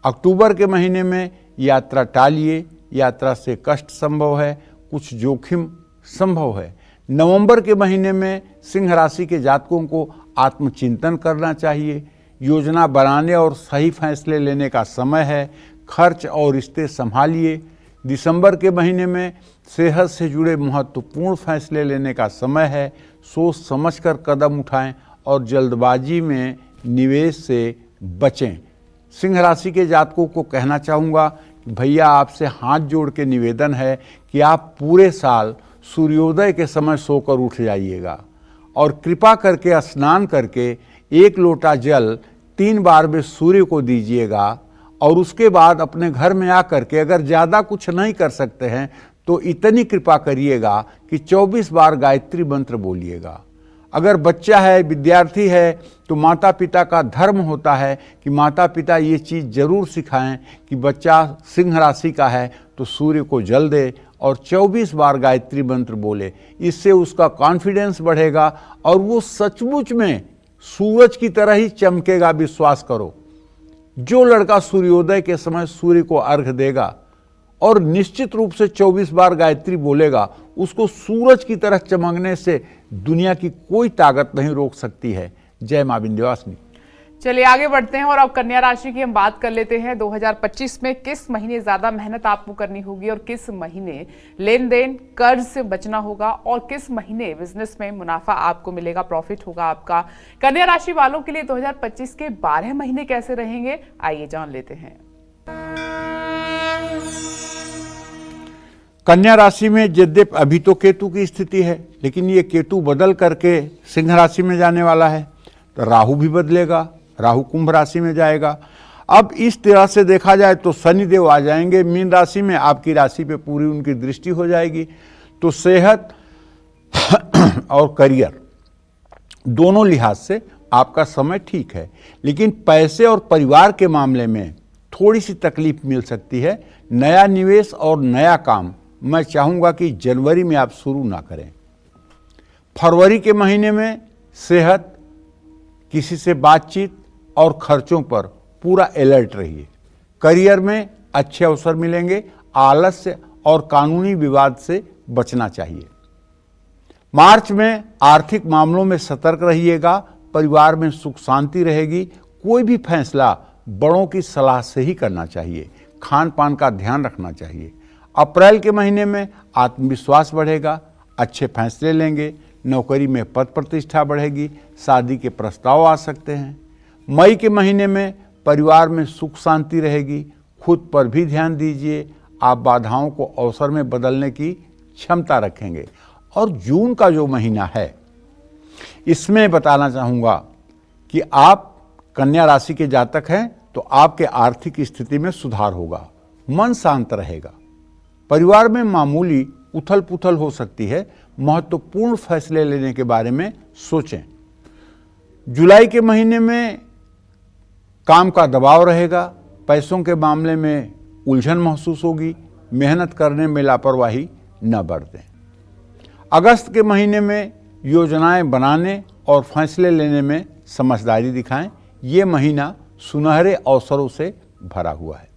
अक्टूबर के महीने में यात्रा टालिए, यात्रा से कष्ट संभव है, कुछ जोखिम संभव है। नवंबर के महीने में सिंह राशि के जातकों को आत्मचिंतन करना चाहिए। योजना बनाने और सही फैसले लेने का समय है। खर्च और रिश्ते संभालिए। दिसंबर के महीने में सेहत से जुड़े महत्वपूर्ण फैसले लेने का समय है। सोच समझकर कदम उठाएं और जल्दबाजी में निवेश से बचें। सिंह राशि के जातकों को कहना चाहूँगा कि भैया आपसे हाथ जोड़ के निवेदन है कि आप पूरे साल सूर्योदय के समय सोकर उठ जाइएगा और कृपा करके स्नान करके 1 लोटा जल 3 बार में सूर्य को दीजिएगा। और उसके बाद अपने घर में आकर के अगर ज़्यादा कुछ नहीं कर सकते हैं तो इतनी कृपा करिएगा कि 24 बार गायत्री मंत्र बोलिएगा। अगर बच्चा है, विद्यार्थी है, तो माता पिता का धर्म होता है कि माता पिता ये चीज़ जरूर सिखाएं कि बच्चा सिंह राशि का है तो सूर्य को जल दे और 24 बार गायत्री मंत्र बोले। इससे उसका कॉन्फिडेंस बढ़ेगा और वो सचमुच में सूरज की तरह ही चमकेगा। विश्वास करो, जो लड़का सूर्योदय के समय सूर्य को अर्घ देगा और निश्चित रूप से 24 बार गायत्री बोलेगा, उसको सूरज की तरह चमकने से दुनिया की कोई ताकत नहीं रोक सकती है। जय मां विंध्यवासिनी। चलिए आगे बढ़ते हैं और अब कन्या राशि की हम बात कर लेते हैं। 2025 में किस महीने ज्यादा मेहनत आपको करनी होगी और किस महीने लेन देन कर्ज से बचना होगा और किस महीने बिजनेस में मुनाफा आपको मिलेगा, प्रॉफिट होगा आपका। कन्या राशि वालों के लिए 2025 के 12 महीने कैसे रहेंगे, आइए जान लेते हैं। कन्या राशि में यद्यपि अभी तो केतु की स्थिति है, लेकिन ये केतु बदल करके सिंह राशि में जाने वाला है, तो राहु भी बदलेगा, राहु कुंभ राशि में जाएगा। अब इस तरह से देखा जाए तो शनिदेव आ जाएंगे मीन राशि में, आपकी राशि पे पूरी उनकी दृष्टि हो जाएगी। तो सेहत और करियर दोनों लिहाज से आपका समय ठीक है, लेकिन पैसे और परिवार के मामले में थोड़ी सी तकलीफ मिल सकती है। नया निवेश और नया काम मैं चाहूँगा कि जनवरी में आप शुरू ना करें। फरवरी के महीने में सेहत, किसी से बातचीत और खर्चों पर पूरा अलर्ट रहिए। करियर में अच्छे अवसर मिलेंगे, आलस्य और कानूनी विवाद से बचना चाहिए। मार्च में आर्थिक मामलों में सतर्क रहिएगा, परिवार में सुख शांति रहेगी। कोई भी फैसला बड़ों की सलाह से ही करना चाहिए, खान पान का ध्यान रखना चाहिए। अप्रैल के महीने में आत्मविश्वास बढ़ेगा, अच्छे फैसले लेंगे, नौकरी में पद प्रतिष्ठा बढ़ेगी, शादी के प्रस्ताव आ सकते हैं। मई के महीने में परिवार में सुख शांति रहेगी, खुद पर भी ध्यान दीजिए, आप बाधाओं को अवसर में बदलने की क्षमता रखेंगे। और जून का जो महीना है, इसमें बताना चाहूँगा कि आप कन्या राशि के जातक हैं तो आपके आर्थिक स्थिति में सुधार होगा, मन शांत रहेगा, परिवार में मामूली उथल पुथल हो सकती है। महत्वपूर्ण फैसले लेने के बारे में सोचें। जुलाई के महीने में काम का दबाव रहेगा, पैसों के मामले में उलझन महसूस होगी, मेहनत करने में लापरवाही न बरतें। अगस्त के महीने में योजनाएं बनाने और फैसले लेने में समझदारी दिखाएं। ये महीना सुनहरे अवसरों से भरा हुआ है।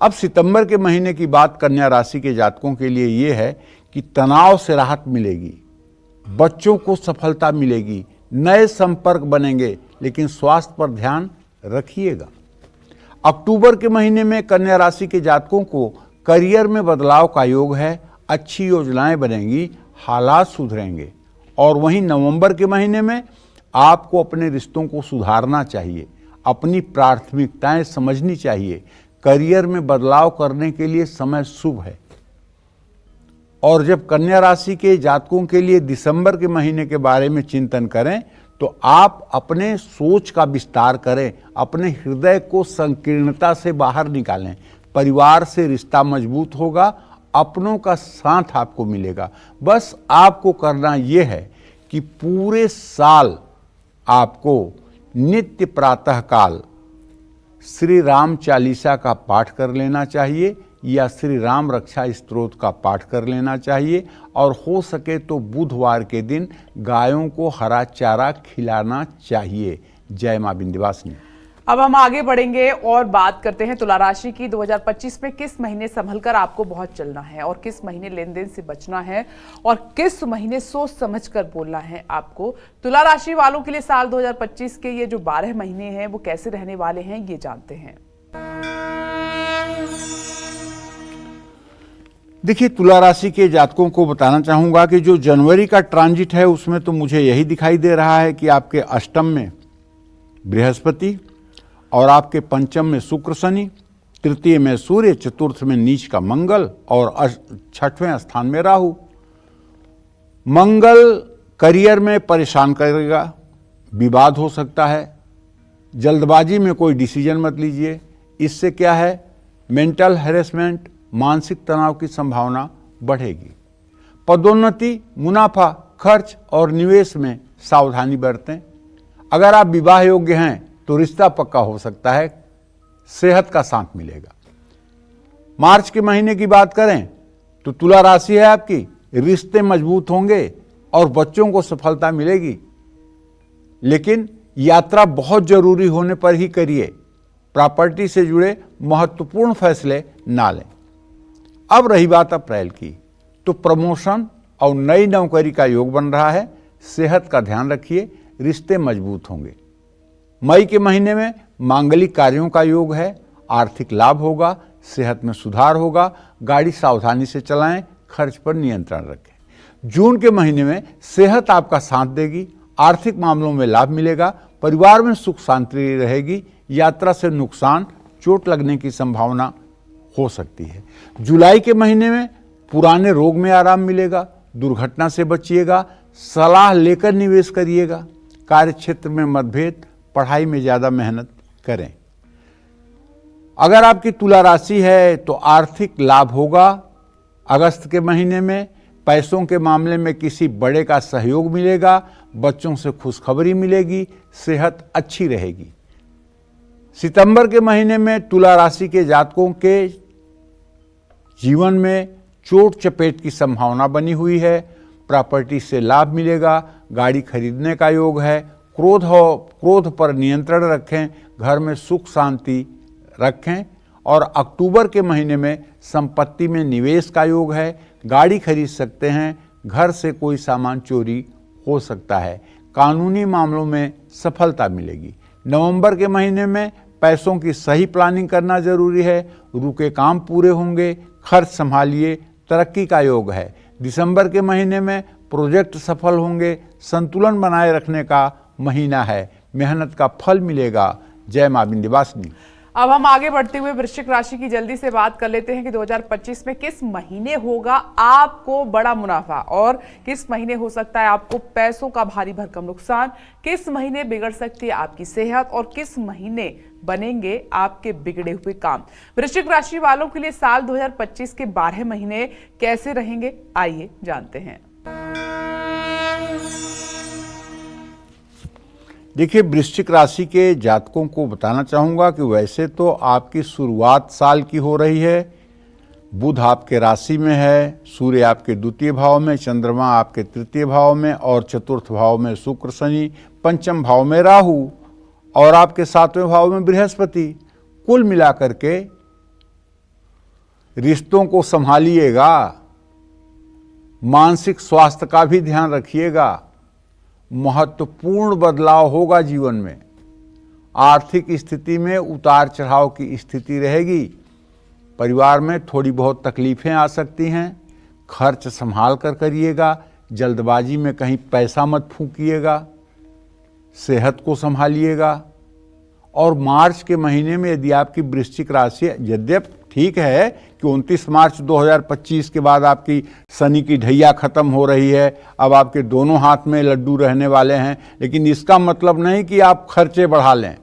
अब सितंबर के महीने की बात कन्या राशि के जातकों के लिए ये है कि तनाव से राहत मिलेगी, बच्चों को सफलता मिलेगी, नए संपर्क बनेंगे, लेकिन स्वास्थ्य पर ध्यान रखिएगा। अक्टूबर के महीने में कन्या राशि के जातकों को करियर में बदलाव का योग है, अच्छी योजनाएं बनेंगी, हालात सुधरेंगे। और वहीं नवंबर के महीने में आपको अपने रिश्तों को सुधारना चाहिए, अपनी प्राथमिकताएं समझनी चाहिए। करियर में बदलाव करने के लिए समय शुभ है। और जब कन्या राशि के जातकों के लिए दिसंबर के महीने के बारे में चिंतन करें तो आप अपने सोच का विस्तार करें, अपने हृदय को संकीर्णता से बाहर निकालें। परिवार से रिश्ता मजबूत होगा, अपनों का साथ आपको मिलेगा। बस आपको करना यह है कि पूरे साल आपको नित्य प्रातः काल श्री राम चालीसा का पाठ कर लेना चाहिए या श्री राम रक्षा स्तोत्र का पाठ कर लेना चाहिए। और हो सके तो बुधवार के दिन गायों को हरा चारा खिलाना चाहिए। जय मां विंध्यवासिनी। अब हम आगे बढ़ेंगे और बात करते हैं तुला राशि की। 2025 में किस महीने संभल कर आपको बहुत चलना है और किस महीने लेन देन से बचना है और किस महीने सोच समझ कर बोलना है आपको। तुला राशि वालों के लिए साल 2025 के ये जो 12 महीने हैं वो कैसे रहने वाले हैं, ये जानते हैं। देखिए, तुला राशि के जातकों को बताना चाहूंगा कि जो जनवरी का ट्रांजिट है उसमें तो मुझे यही दिखाई दे रहा है कि आपके अष्टम में बृहस्पति और आपके पंचम में शुक्र शनि, तृतीय में सूर्य, चतुर्थ में नीच का मंगल और छठवें स्थान में राहु। मंगल करियर में परेशान करेगा, विवाद हो सकता है, जल्दबाजी में कोई डिसीजन मत लीजिए। इससे क्या है, मेंटल हैरेसमेंट, मानसिक तनाव की संभावना बढ़ेगी। पदोन्नति, मुनाफा, खर्च और निवेश में सावधानी बरतें। अगर आप विवाह योग्य हैं तो रिश्ता पक्का हो सकता है, सेहत का साथ मिलेगा। मार्च के महीने की बात करें तो तुला राशि है आपकी, रिश्ते मजबूत होंगे और बच्चों को सफलता मिलेगी, लेकिन यात्रा बहुत जरूरी होने पर ही करिए। प्रॉपर्टी से जुड़े महत्वपूर्ण फैसले ना लें। अब रही बात अप्रैल की, तो प्रमोशन और नई नौकरी का योग बन रहा है। सेहत का ध्यान रखिए, रिश्ते मजबूत होंगे। मई के महीने में मांगलिक कार्यों का योग है, आर्थिक लाभ होगा, सेहत में सुधार होगा, गाड़ी सावधानी से चलाएं, खर्च पर नियंत्रण रखें। जून के महीने में सेहत आपका साथ देगी, आर्थिक मामलों में लाभ मिलेगा, परिवार में सुख शांति रहेगी, यात्रा से नुकसान, चोट लगने की संभावना हो सकती है। जुलाई के महीने में पुराने रोग में आराम मिलेगा, दुर्घटना से बचिएगा, सलाह लेकर निवेश करिएगा, कार्य क्षेत्र में मतभेद, पढ़ाई में ज्यादा मेहनत करें। अगर आपकी तुला राशि है तो आर्थिक लाभ होगा। अगस्त के महीने में पैसों के मामले में किसी बड़े का सहयोग मिलेगा, बच्चों से खुशखबरी मिलेगी, सेहत अच्छी रहेगी। सितंबर के महीने में तुला राशि के जातकों के जीवन में चोट चपेट की संभावना बनी हुई है, प्रॉपर्टी से लाभ मिलेगा, गाड़ी खरीदने का योग है, क्रोध पर नियंत्रण रखें, घर में सुख शांति रखें। और अक्टूबर के महीने में संपत्ति में निवेश का योग है, गाड़ी खरीद सकते हैं, घर से कोई सामान चोरी हो सकता है, कानूनी मामलों में सफलता मिलेगी। नवंबर के महीने में पैसों की सही प्लानिंग करना जरूरी है, रुके काम पूरे होंगे, खर्च संभालिए, तरक्की का योग है। दिसंबर के महीने में प्रोजेक्ट सफल होंगे, संतुलन बनाए रखने का महीना है, मेहनत का फल मिलेगा। जय मां विंध्यवासिनी। अब हम आगे बढ़ते हुए वृश्चिक राशि की जल्दी से बात कर लेते हैं कि 2025 में किस महीने होगा आपको बड़ा मुनाफा और किस महीने हो सकता है आपको पैसों का भारी भरकम नुकसान, किस महीने बिगड़ सकती है आपकी सेहत और किस महीने बनेंगे आपके बिगड़े हुए काम। वृश्चिक राशि वालों के लिए साल 2025 के 12 महीने कैसे रहेंगे, आइए जानते हैं। देखिए, वृश्चिक राशि के जातकों को बताना चाहूँगा कि वैसे तो आपकी शुरुआत साल की हो रही है। बुध आपके राशि में है, सूर्य आपके द्वितीय भाव में, चंद्रमा आपके तृतीय भाव में और चतुर्थ भाव में शुक्र शनि, पंचम भाव में राहु और आपके सातवें भाव में बृहस्पति। कुल मिलाकर के रिश्तों को संभालिएगा, मानसिक स्वास्थ्य का भी ध्यान रखिएगा, महत्वपूर्ण बदलाव होगा जीवन में, आर्थिक स्थिति में उतार चढ़ाव की स्थिति रहेगी, परिवार में थोड़ी बहुत तकलीफें आ सकती हैं, खर्च संभाल कर करिएगा, जल्दबाजी में कहीं पैसा मत फूंकिएगा, सेहत को संभालिएगा। और मार्च के महीने में यदि आपकी वृश्चिक राशि, यद्यप ठीक है कि 29 मार्च 2025 के बाद आपकी शनि की ढैया खत्म हो रही है, अब आपके दोनों हाथ में लड्डू रहने वाले हैं, लेकिन इसका मतलब नहीं कि आप खर्चे बढ़ा लें।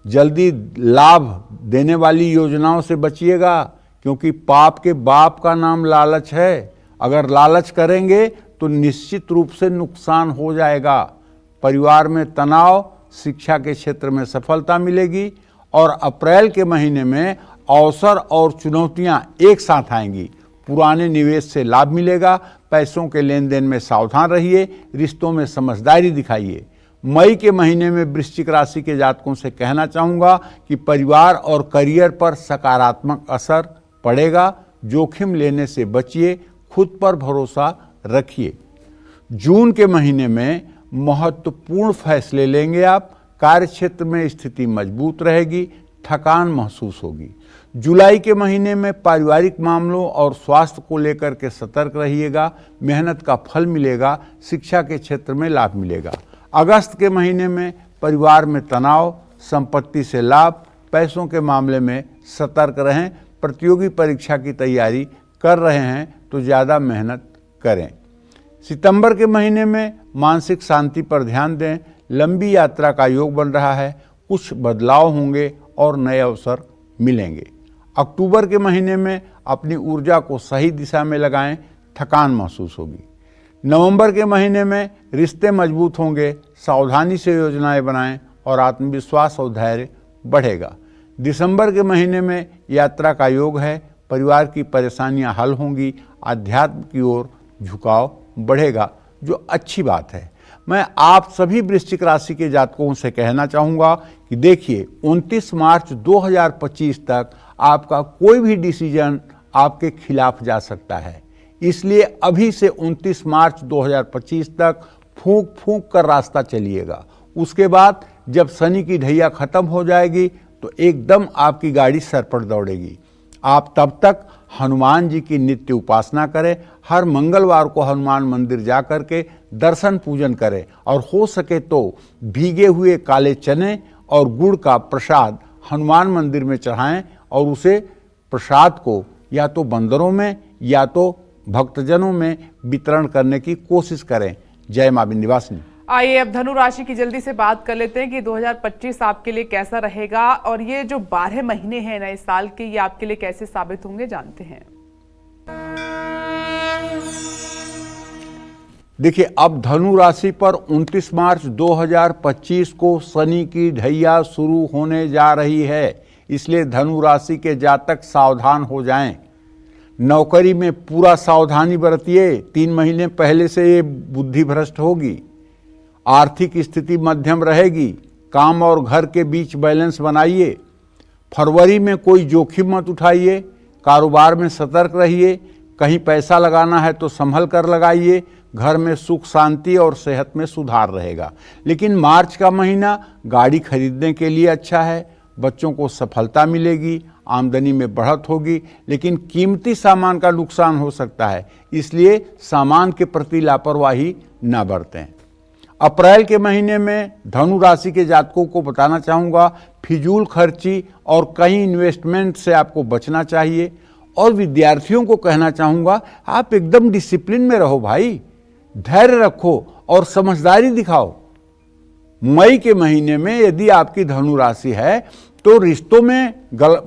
जल्दी लाभ देने वाली योजनाओं से बचिएगा, क्योंकि पाप के बाप का नाम लालच है। अगर लालच करेंगे तो निश्चित रूप से नुकसान हो जाएगा। परिवार में तनाव, शिक्षा के क्षेत्र में सफलता मिलेगी और अप्रैल के महीने में अवसर और चुनौतियां एक साथ आएंगी। पुराने निवेश से लाभ मिलेगा, पैसों के लेन देन में सावधान रहिए, रिश्तों में समझदारी दिखाइए। मई के महीने में वृश्चिक राशि के जातकों से कहना चाहूँगा कि परिवार और करियर पर सकारात्मक असर पड़ेगा, जोखिम लेने से बचिए, खुद पर भरोसा रखिए। जून के महीने में महत्वपूर्ण फैसले लेंगे आप, कार्य क्षेत्र में स्थिति मजबूत रहेगी, थकान महसूस होगी। जुलाई के महीने में पारिवारिक मामलों और स्वास्थ्य को लेकर के सतर्क रहिएगा, मेहनत का फल मिलेगा, शिक्षा के क्षेत्र में लाभ मिलेगा। अगस्त के महीने में परिवार में तनाव, संपत्ति से लाभ, पैसों के मामले में सतर्क रहें। प्रतियोगी परीक्षा की तैयारी कर रहे हैं तो ज़्यादा मेहनत करें। सितंबर के महीने में मानसिक शांति पर ध्यान दें, लंबी यात्रा का योग बन रहा है, कुछ बदलाव होंगे और नए अवसर मिलेंगे। अक्टूबर के महीने में अपनी ऊर्जा को सही दिशा में लगाएं, थकान महसूस होगी। नवंबर के महीने में रिश्ते मजबूत होंगे, सावधानी से योजनाएं बनाएं और आत्मविश्वास और धैर्य बढ़ेगा। दिसंबर के महीने में यात्रा का योग है, परिवार की परेशानियां हल होंगी, अध्यात्म की ओर झुकाव बढ़ेगा, जो अच्छी बात है। मैं आप सभी वृश्चिक राशि के जातकों से कहना चाहूँगा कि देखिए, 29 मार्च 2025 तक आपका कोई भी डिसीजन आपके खिलाफ जा सकता है, इसलिए अभी से 29 मार्च 2025 तक फूंक फूंक कर रास्ता चलिएगा। उसके बाद जब शनि की ढैया खत्म हो जाएगी तो एकदम आपकी गाड़ी सर पर दौड़ेगी। आप तब तक हनुमान जी की नित्य उपासना करें, हर मंगलवार को हनुमान मंदिर जा कर के दर्शन पूजन करें और हो सके तो भीगे हुए काले चने और गुड़ का प्रसाद हनुमान मंदिर में चढ़ाएं और उसे प्रसाद को या तो बंदरों में या तो भक्तजनों में वितरण करने की कोशिश करें। जय मां विंध्यवासिनी। आइए अब धनु राशि की जल्दी से बात कर लेते हैं कि 2025 आपके लिए कैसा रहेगा और ये जो 12 महीने हैं नए साल के, ये आपके लिए कैसे साबित होंगे, जानते हैं। देखिए, अब धनु राशि पर 29 मार्च 2025 को शनि की ढैया शुरू होने जा रही है, इसलिए धनु राशि के जातक सावधान हो जाएं। नौकरी में पूरा सावधानी बरतिए, 3 महीने पहले से ये बुद्धि भ्रष्ट होगी। आर्थिक स्थिति मध्यम रहेगी, काम और घर के बीच बैलेंस बनाइए। फरवरी में कोई जोखिम मत उठाइए, कारोबार में सतर्क रहिए। कहीं पैसा लगाना है तो संभल कर लगाइए। घर में सुख शांति और सेहत में सुधार रहेगा। लेकिन मार्च का महीना गाड़ी खरीदने के लिए अच्छा है, बच्चों को सफलता मिलेगी, आमदनी में बढ़त होगी, लेकिन कीमती सामान का नुकसान हो सकता है, इसलिए सामान के प्रति लापरवाही न बरतें। अप्रैल के महीने में धनु राशि के जातकों को बताना चाहूँगा, फिजूल खर्ची और कई इन्वेस्टमेंट से आपको बचना चाहिए। और विद्यार्थियों को कहना चाहूँगा, आप एकदम डिसिप्लिन में रहो भाई, धैर्य रखो और समझदारी दिखाओ। मई के महीने में यदि आपकी धनु राशि है तो रिश्तों में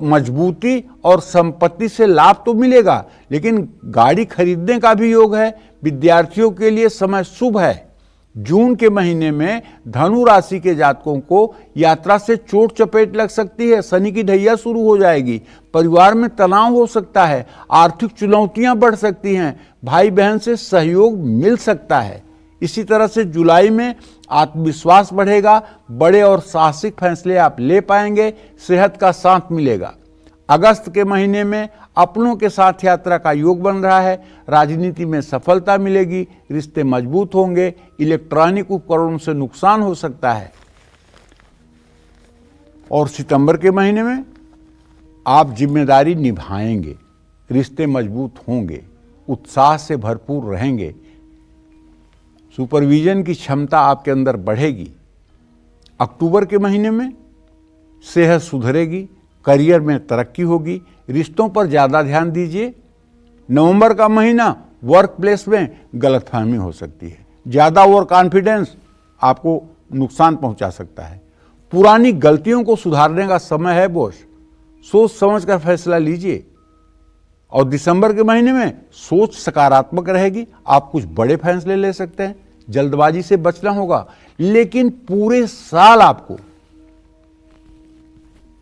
मजबूती और संपत्ति से लाभ तो मिलेगा, लेकिन गाड़ी खरीदने का भी योग है। विद्यार्थियों के लिए समय शुभ है। जून के महीने में धनु राशि के जातकों को यात्रा से चोट चपेट लग सकती है, शनि की ढैया शुरू हो जाएगी, परिवार में तनाव हो सकता है, आर्थिक चुनौतियां बढ़ सकती हैं, भाई बहन से सहयोग मिल सकता है। इसी तरह से जुलाई में आत्मविश्वास बढ़ेगा, बड़े और साहसिक फैसले आप ले पाएंगे, सेहत का साथ मिलेगा। अगस्त के महीने में अपनों के साथ यात्रा का योग बन रहा है, राजनीति में सफलता मिलेगी, रिश्ते मजबूत होंगे, इलेक्ट्रॉनिक उपकरणों से नुकसान हो सकता है। और सितंबर के महीने में आप जिम्मेदारी निभाएंगे, रिश्ते मजबूत होंगे, उत्साह से भरपूर रहेंगे, सुपरविजन की क्षमता आपके अंदर बढ़ेगी। अक्टूबर के महीने में सेहत सुधरेगी, करियर में तरक्की होगी, रिश्तों पर ज़्यादा ध्यान दीजिए। नवंबर का महीना वर्क प्लेस में गलतफहमी हो सकती है, ज़्यादा ओवर कॉन्फिडेंस आपको नुकसान पहुंचा सकता है। पुरानी गलतियों को सुधारने का समय है बॉस, सोच समझ कर फैसला लीजिए। और दिसंबर के महीने में सोच सकारात्मक रहेगी, आप कुछ बड़े फैसले ले सकते हैं, जल्दबाजी से बचना होगा। लेकिन पूरे साल आपको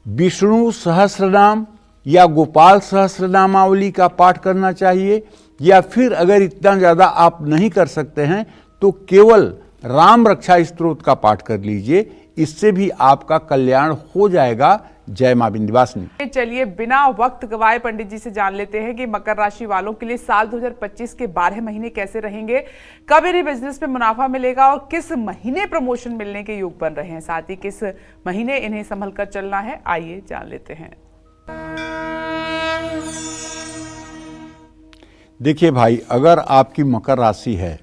विष्णु सहस्रनाम या गोपाल सहस्रनामावली का पाठ करना चाहिए, या फिर अगर इतना ज़्यादा आप नहीं कर सकते हैं तो केवल राम रक्षा स्तोत्र का पाठ कर लीजिए, इससे भी आपका कल्याण हो जाएगा। जय मां विंध्यवासिनी। चलिए बिना वक्त गवाए पंडित जी से जान लेते हैं कि मकर राशि वालों के लिए साल 2025 के 12 महीने कैसे रहेंगे, कब इन्हें बिजनेस में मुनाफा मिलेगा और किस महीने प्रमोशन मिलने के योग बन रहे हैं, साथ ही किस महीने इन्हें संभल कर चलना है, आइए जान लेते हैं। देखिए भाई, अगर आपकी मकर राशि है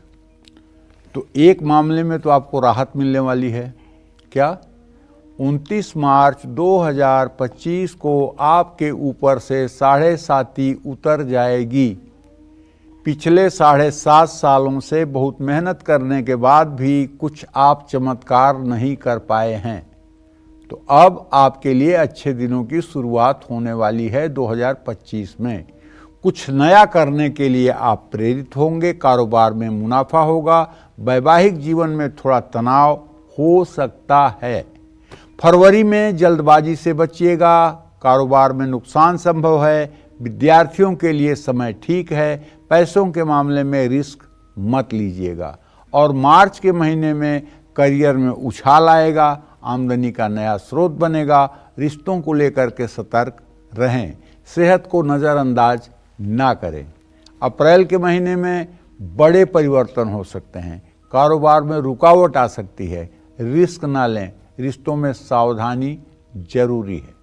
तो एक मामले में तो आपको राहत मिलने वाली है। क्या? 29 मार्च 2025 को आपके ऊपर से 7.5 उतर जाएगी। पिछले 7.5 सालों से बहुत मेहनत करने के बाद भी कुछ आप चमत्कार नहीं कर पाए हैं, तो अब आपके लिए अच्छे दिनों की शुरुआत होने वाली है 2025 में। कुछ नया करने के लिए आप प्रेरित होंगे, कारोबार में मुनाफा होगा, वैवाहिक जीवन में थोड़ा तनाव हो सकता है। फरवरी में जल्दबाजी से बचिएगा, कारोबार में नुकसान संभव है। विद्यार्थियों के लिए समय ठीक है, पैसों के मामले में रिस्क मत लीजिएगा। और मार्च के महीने में करियर में उछाल आएगा, आमदनी का नया स्रोत बनेगा। रिश्तों को लेकर के सतर्क रहें, सेहत को नज़रअंदाज ना करें। अप्रैल के महीने में बड़े परिवर्तन हो सकते हैं, कारोबार में रुकावट आ सकती है, रिस्क ना लें, रिश्तों में सावधानी जरूरी है।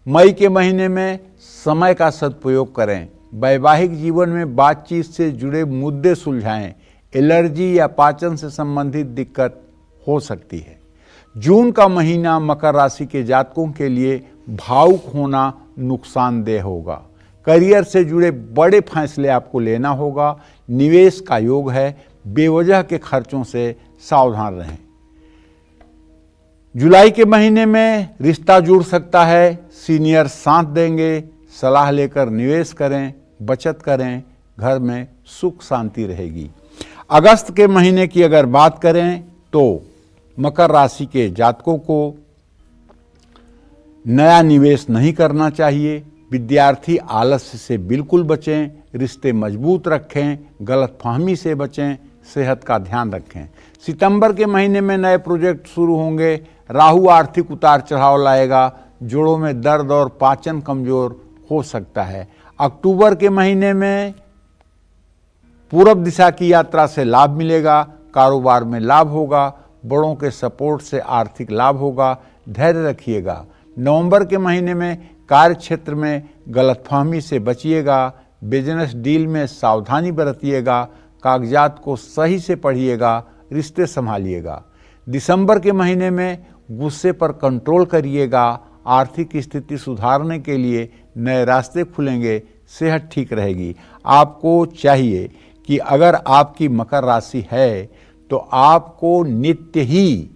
मई के महीने में समय का सदुपयोग करें, वैवाहिक जीवन में बातचीत से जुड़े मुद्दे सुलझाएं, एलर्जी या पाचन से संबंधित दिक्कत हो सकती है। जून का महीना मकर राशि के जातकों के लिए भावुक होना नुकसानदेह होगा। करियर से जुड़े बड़े फैसले आपको लेना होगा। निवेश का योग है, बेवजह के खर्चों से सावधान रहें। जुलाई के महीने में रिश्ता जुड़ सकता है, सीनियर साथ देंगे, सलाह लेकर निवेश करें, बचत करें, घर में सुख शांति रहेगी। अगस्त के महीने की अगर बात करें तो मकर राशि के जातकों को नया निवेश नहीं करना चाहिए। विद्यार्थी आलस्य से बिल्कुल बचें, रिश्ते मजबूत रखें, गलतफहमी से बचें, सेहत का ध्यान रखें। सितंबर के महीने में नए प्रोजेक्ट शुरू होंगे। राहु आर्थिक उतार चढ़ाव लाएगा, जोड़ों में दर्द और पाचन कमजोर हो सकता है। अक्टूबर के महीने में पूरब दिशा की यात्रा से लाभ मिलेगा, कारोबार में लाभ होगा, बड़ों के सपोर्ट से आर्थिक लाभ होगा, धैर्य रखिएगा। नवंबर के महीने में कार्य क्षेत्र में गलतफहमी से बचिएगा, बिजनेस डील में सावधानी बरतिएगा, कागजात को सही से पढ़िएगा, रिश्ते संभालिएगा। दिसंबर के महीने में गुस्से पर कंट्रोल करिएगा, आर्थिक स्थिति सुधारने के लिए नए रास्ते खुलेंगे, सेहत ठीक रहेगी। आपको चाहिए कि अगर आपकी मकर राशि है तो आपको नित्य ही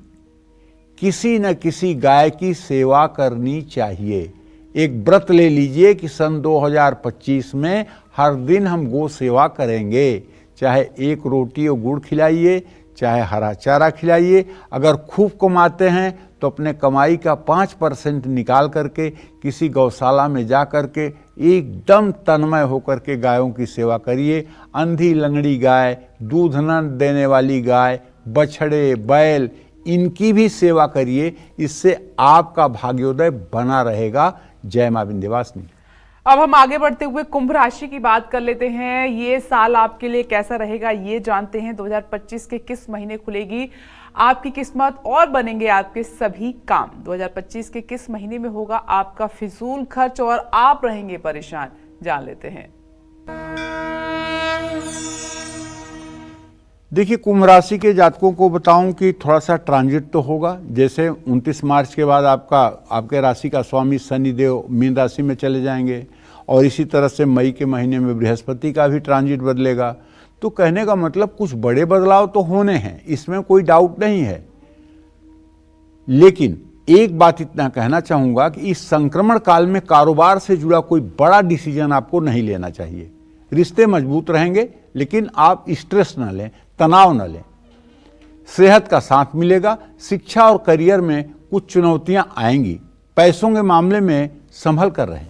किसी न किसी गाय की सेवा करनी चाहिए। एक व्रत ले लीजिए कि सन 2025 में हर दिन हम गौ सेवा करेंगे। चाहे एक रोटी और गुड़ खिलाइए, चाहे हरा चारा खिलाइए। अगर खूब कमाते हैं तो अपने कमाई का 5% निकाल करके किसी गौशाला में जा करके एकदम तन्मय होकर के गायों की सेवा करिए। अंधी लंगड़ी गाय, दूध न देने वाली गाय, बछड़े, बैल, इनकी भी सेवा करिए। इससे आपका भाग्योदय बना रहेगा। जय मां विंध्यवासिनी। अब हम आगे बढ़ते हुए कुंभ राशि की बात कर लेते हैं। ये साल आपके लिए कैसा रहेगा ये जानते हैं। 2025 के किस महीने खुलेगी आपकी किस्मत और बनेंगे आपके सभी काम। 2025 के किस महीने में होगा आपका फिजूल खर्च और आप रहेंगे परेशान, जान लेते हैं। देखिए, कुंभ राशि के जातकों को बताऊं कि थोड़ा सा ट्रांजिट तो होगा। जैसे 29 मार्च के बाद आपके राशि का स्वामी शनिदेव मीन राशि में चले जाएंगे और इसी तरह से मई के महीने में बृहस्पति का भी ट्रांजिट बदलेगा। तो कहने का मतलब कुछ बड़े बदलाव तो होने हैं, इसमें कोई डाउट नहीं है। लेकिन एक बात इतना कहना चाहूंगा कि इस संक्रमण काल में कारोबार से जुड़ा कोई बड़ा डिसीजन आपको नहीं लेना चाहिए। रिश्ते मजबूत रहेंगे लेकिन आप स्ट्रेस न लें, तनाव न लें। सेहत का साथ मिलेगा। शिक्षा और करियर में कुछ चुनौतियां आएंगी। पैसों के मामले में संभल कर रहें।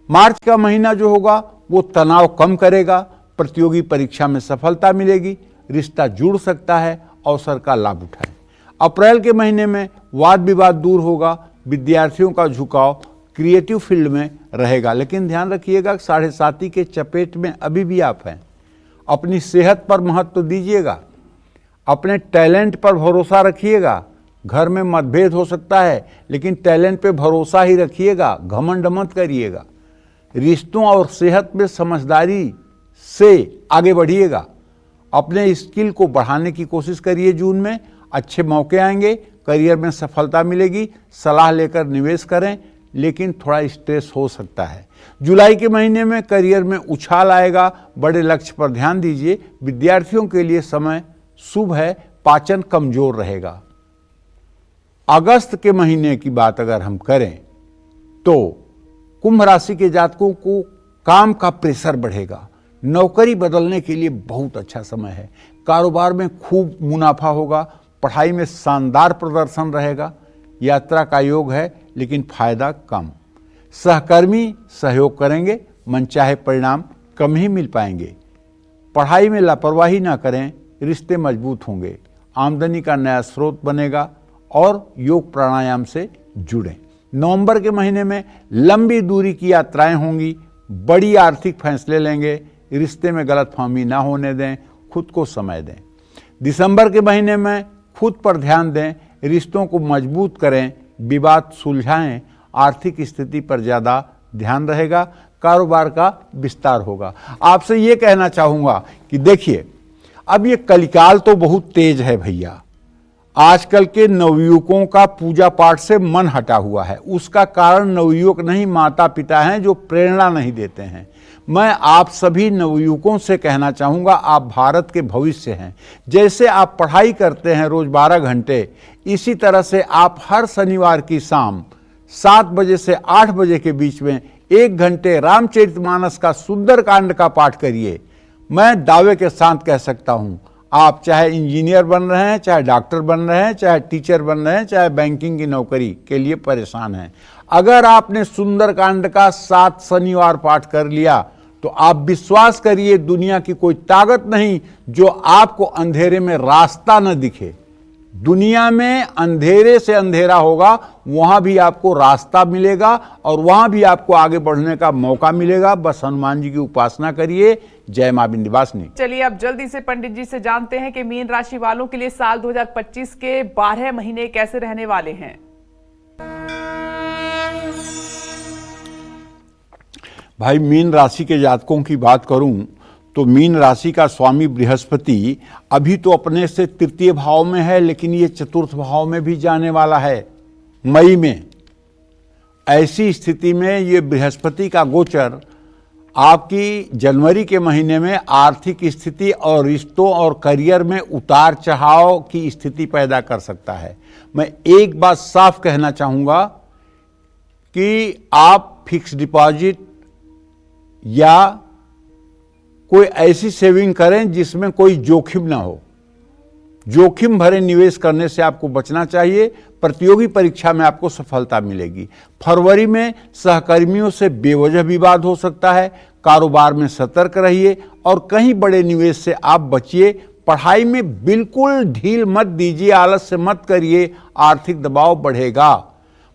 मार्च का महीना जो होगा वो तनाव कम करेगा। प्रतियोगी परीक्षा में सफलता मिलेगी। रिश्ता जुड़ सकता है, अवसर का लाभ उठाएं। अप्रैल के महीने में वाद विवाद दूर होगा। विद्यार्थियों का झुकाव क्रिएटिव फील्ड में रहेगा। लेकिन ध्यान रखिएगा, 7.5 के चपेट में अभी भी आप हैं। अपनी सेहत पर महत्व दीजिएगा। अपने टैलेंट पर भरोसा रखिएगा। घर में मतभेद हो सकता है लेकिन टैलेंट पे भरोसा ही रखिएगा, घमंड मत करिएगा। रिश्तों और सेहत में समझदारी से आगे बढ़िएगा। अपने स्किल को बढ़ाने की कोशिश करिए। जून में अच्छे मौके आएंगे, करियर में सफलता मिलेगी। सलाह लेकर निवेश करें, लेकिन थोड़ा स्ट्रेस हो सकता है। जुलाई के महीने में करियर में उछाल आएगा। बड़े लक्ष्य पर ध्यान दीजिए। विद्यार्थियों के लिए समय शुभ है, पाचन कमजोर रहेगा। अगस्त के महीने की बात अगर हम करें तो कुंभ राशि के जातकों को काम का प्रेशर बढ़ेगा। नौकरी बदलने के लिए बहुत अच्छा समय है। कारोबार में खूब मुनाफा होगा। पढ़ाई में शानदार प्रदर्शन रहेगा। यात्रा का योग है लेकिन फायदा कम। सहकर्मी सहयोग करेंगे, मनचाहे परिणाम कम ही मिल पाएंगे। पढ़ाई में लापरवाही ना करें, रिश्ते मजबूत होंगे। आमदनी का नया स्रोत बनेगा और योग प्राणायाम से जुड़ें। नवंबर के महीने में लंबी दूरी की यात्राएं होंगी। बड़ी आर्थिक फैसले लेंगे। रिश्ते में गलतफहमी ना होने दें, खुद को समय दें। दिसंबर के महीने में खुद पर ध्यान दें, रिश्तों को मजबूत करें, विवाद सुलझाएं, आर्थिक स्थिति पर ज़्यादा ध्यान रहेगा, कारोबार का विस्तार होगा। आपसे ये कहना चाहूँगा कि देखिए, अब ये कलिकाल तो बहुत तेज है भैया। आजकल के नवयुवकों का पूजा पाठ से मन हटा हुआ है। उसका कारण नवयुवक नहीं, माता पिता हैं जो प्रेरणा नहीं देते हैं। मैं आप सभी नवयुवकों से कहना चाहूँगा, आप भारत के भविष्य हैं। जैसे आप पढ़ाई करते हैं रोज़ 12 घंटे, इसी तरह से आप हर शनिवार की शाम 7 बजे से 8 बजे के बीच में 1 घंटे रामचरितमानस का सुंदर कांड का पाठ करिए। मैं दावे के साथ कह सकता हूँ, आप चाहे इंजीनियर बन रहे हैं, चाहे डॉक्टर बन रहे हैं, चाहे टीचर बन रहे हैं, चाहे बैंकिंग की नौकरी के लिए परेशान हैं, अगर आपने सुंदरकांड का 7 शनिवार पाठ कर लिया तो आप विश्वास करिए, दुनिया की कोई ताकत नहीं जो आपको अंधेरे में रास्ता न दिखे। दुनिया में अंधेरे से अंधेरा होगा, वहां भी आपको रास्ता मिलेगा और वहां भी आपको आगे बढ़ने का मौका मिलेगा। बस हनुमान जी की उपासना करिए। जय मां विंध्यवासिनी। चलिए अब जल्दी से पंडित जी से जानते हैं कि मीन राशि वालों के लिए साल 2025 के 12 महीने कैसे रहने वाले हैं। भाई, मीन राशि के जातकों की बात करूं तो मीन राशि का स्वामी बृहस्पति अभी तो अपने से तृतीय भाव में है, लेकिन ये चतुर्थ भाव में भी जाने वाला है मई में। ऐसी स्थिति में ये बृहस्पति का गोचर आपकी जनवरी के महीने में आर्थिक स्थिति और रिश्तों और करियर में उतार चढ़ाव की स्थिति पैदा कर सकता है। मैं एक बात साफ कहना चाहूँगा कि आप फिक्स डिपॉजिट या कोई ऐसी सेविंग करें जिसमें कोई जोखिम ना हो। जोखिम भरे निवेश करने से आपको बचना चाहिए। प्रतियोगी परीक्षा में आपको सफलता मिलेगी। फरवरी में सहकर्मियों से बेवजह विवाद हो सकता है। कारोबार में सतर्क रहिए और कहीं बड़े निवेश से आप बचिए। पढ़ाई में बिल्कुल ढील मत दीजिए, आलस्य मत करिए, आर्थिक दबाव बढ़ेगा।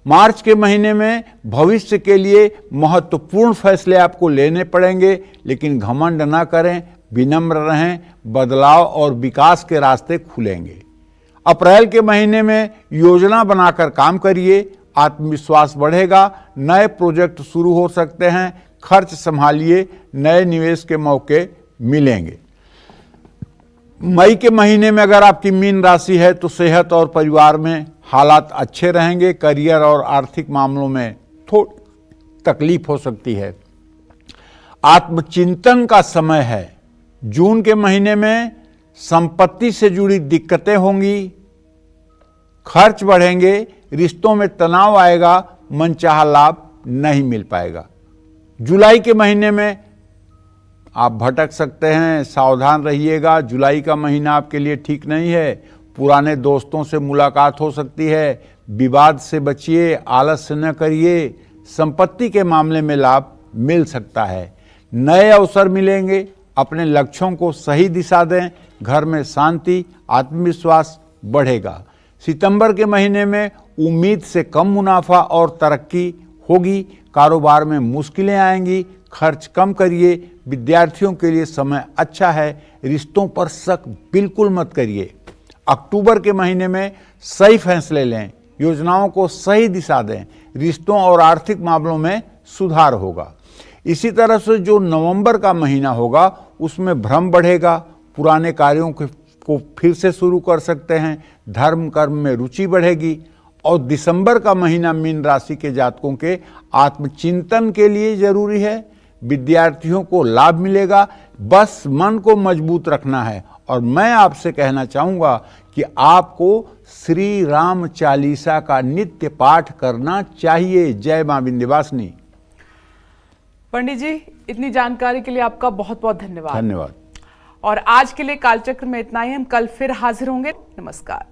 मार्च के महीने में भविष्य के लिए महत्वपूर्ण फैसले आपको लेने पड़ेंगे, लेकिन घमंड ना करें, विनम्र रहें, बदलाव और विकास के रास्ते खुलेंगे। अप्रैल के महीने में योजना बनाकर काम करिए, आत्मविश्वास बढ़ेगा, नए प्रोजेक्ट शुरू हो सकते हैं, खर्च संभालिए, नए निवेश के मौके मिलेंगे। मई के महीने में अगर आपकी मीन राशि है तो सेहत और परिवार में हालात अच्छे रहेंगे। करियर और आर्थिक मामलों में थोड़ी तकलीफ हो सकती है। आत्मचिंतन का समय है। जून के महीने में संपत्ति से जुड़ी दिक्कतें होंगी, खर्च बढ़ेंगे, रिश्तों में तनाव आएगा, मनचाहा लाभ नहीं मिल पाएगा। जुलाई के महीने में आप भटक सकते हैं, सावधान रहिएगा। जुलाई का महीना आपके लिए ठीक नहीं है। पुराने दोस्तों से मुलाकात हो सकती है। विवाद से बचिए, आलस्य न करिए। संपत्ति के मामले में लाभ मिल सकता है। नए अवसर मिलेंगे। अपने लक्ष्यों को सही दिशा दें। घर में शांति, आत्मविश्वास बढ़ेगा। सितंबर के महीने में उम्मीद से कम मुनाफा और तरक्की होगी। कारोबार में मुश्किलें आएंगी। खर्च कम करिए। विद्यार्थियों के लिए समय अच्छा है। रिश्तों पर शक बिल्कुल मत करिए। अक्टूबर के महीने में सही फैसले लें, योजनाओं को सही दिशा दें, रिश्तों और आर्थिक मामलों में सुधार होगा। इसी तरह से जो नवंबर का महीना होगा उसमें भ्रम बढ़ेगा। पुराने कार्यों को फिर से शुरू कर सकते हैं। धर्म कर्म में रुचि बढ़ेगी। और दिसंबर का महीना मीन राशि के जातकों के आत्मचिंतन के लिए जरूरी है। विद्यार्थियों को लाभ मिलेगा। बस मन को मजबूत रखना है। और मैं आपसे कहना चाहूँगा कि आपको श्री राम चालीसा का नित्य पाठ करना चाहिए। जय मां विंध्यवासिनी। पंडित जी, इतनी जानकारी के लिए आपका बहुत बहुत धन्यवाद। धन्यवाद। और आज के लिए कालचक्र में इतना ही। हम कल फिर हाजिर होंगे। नमस्कार।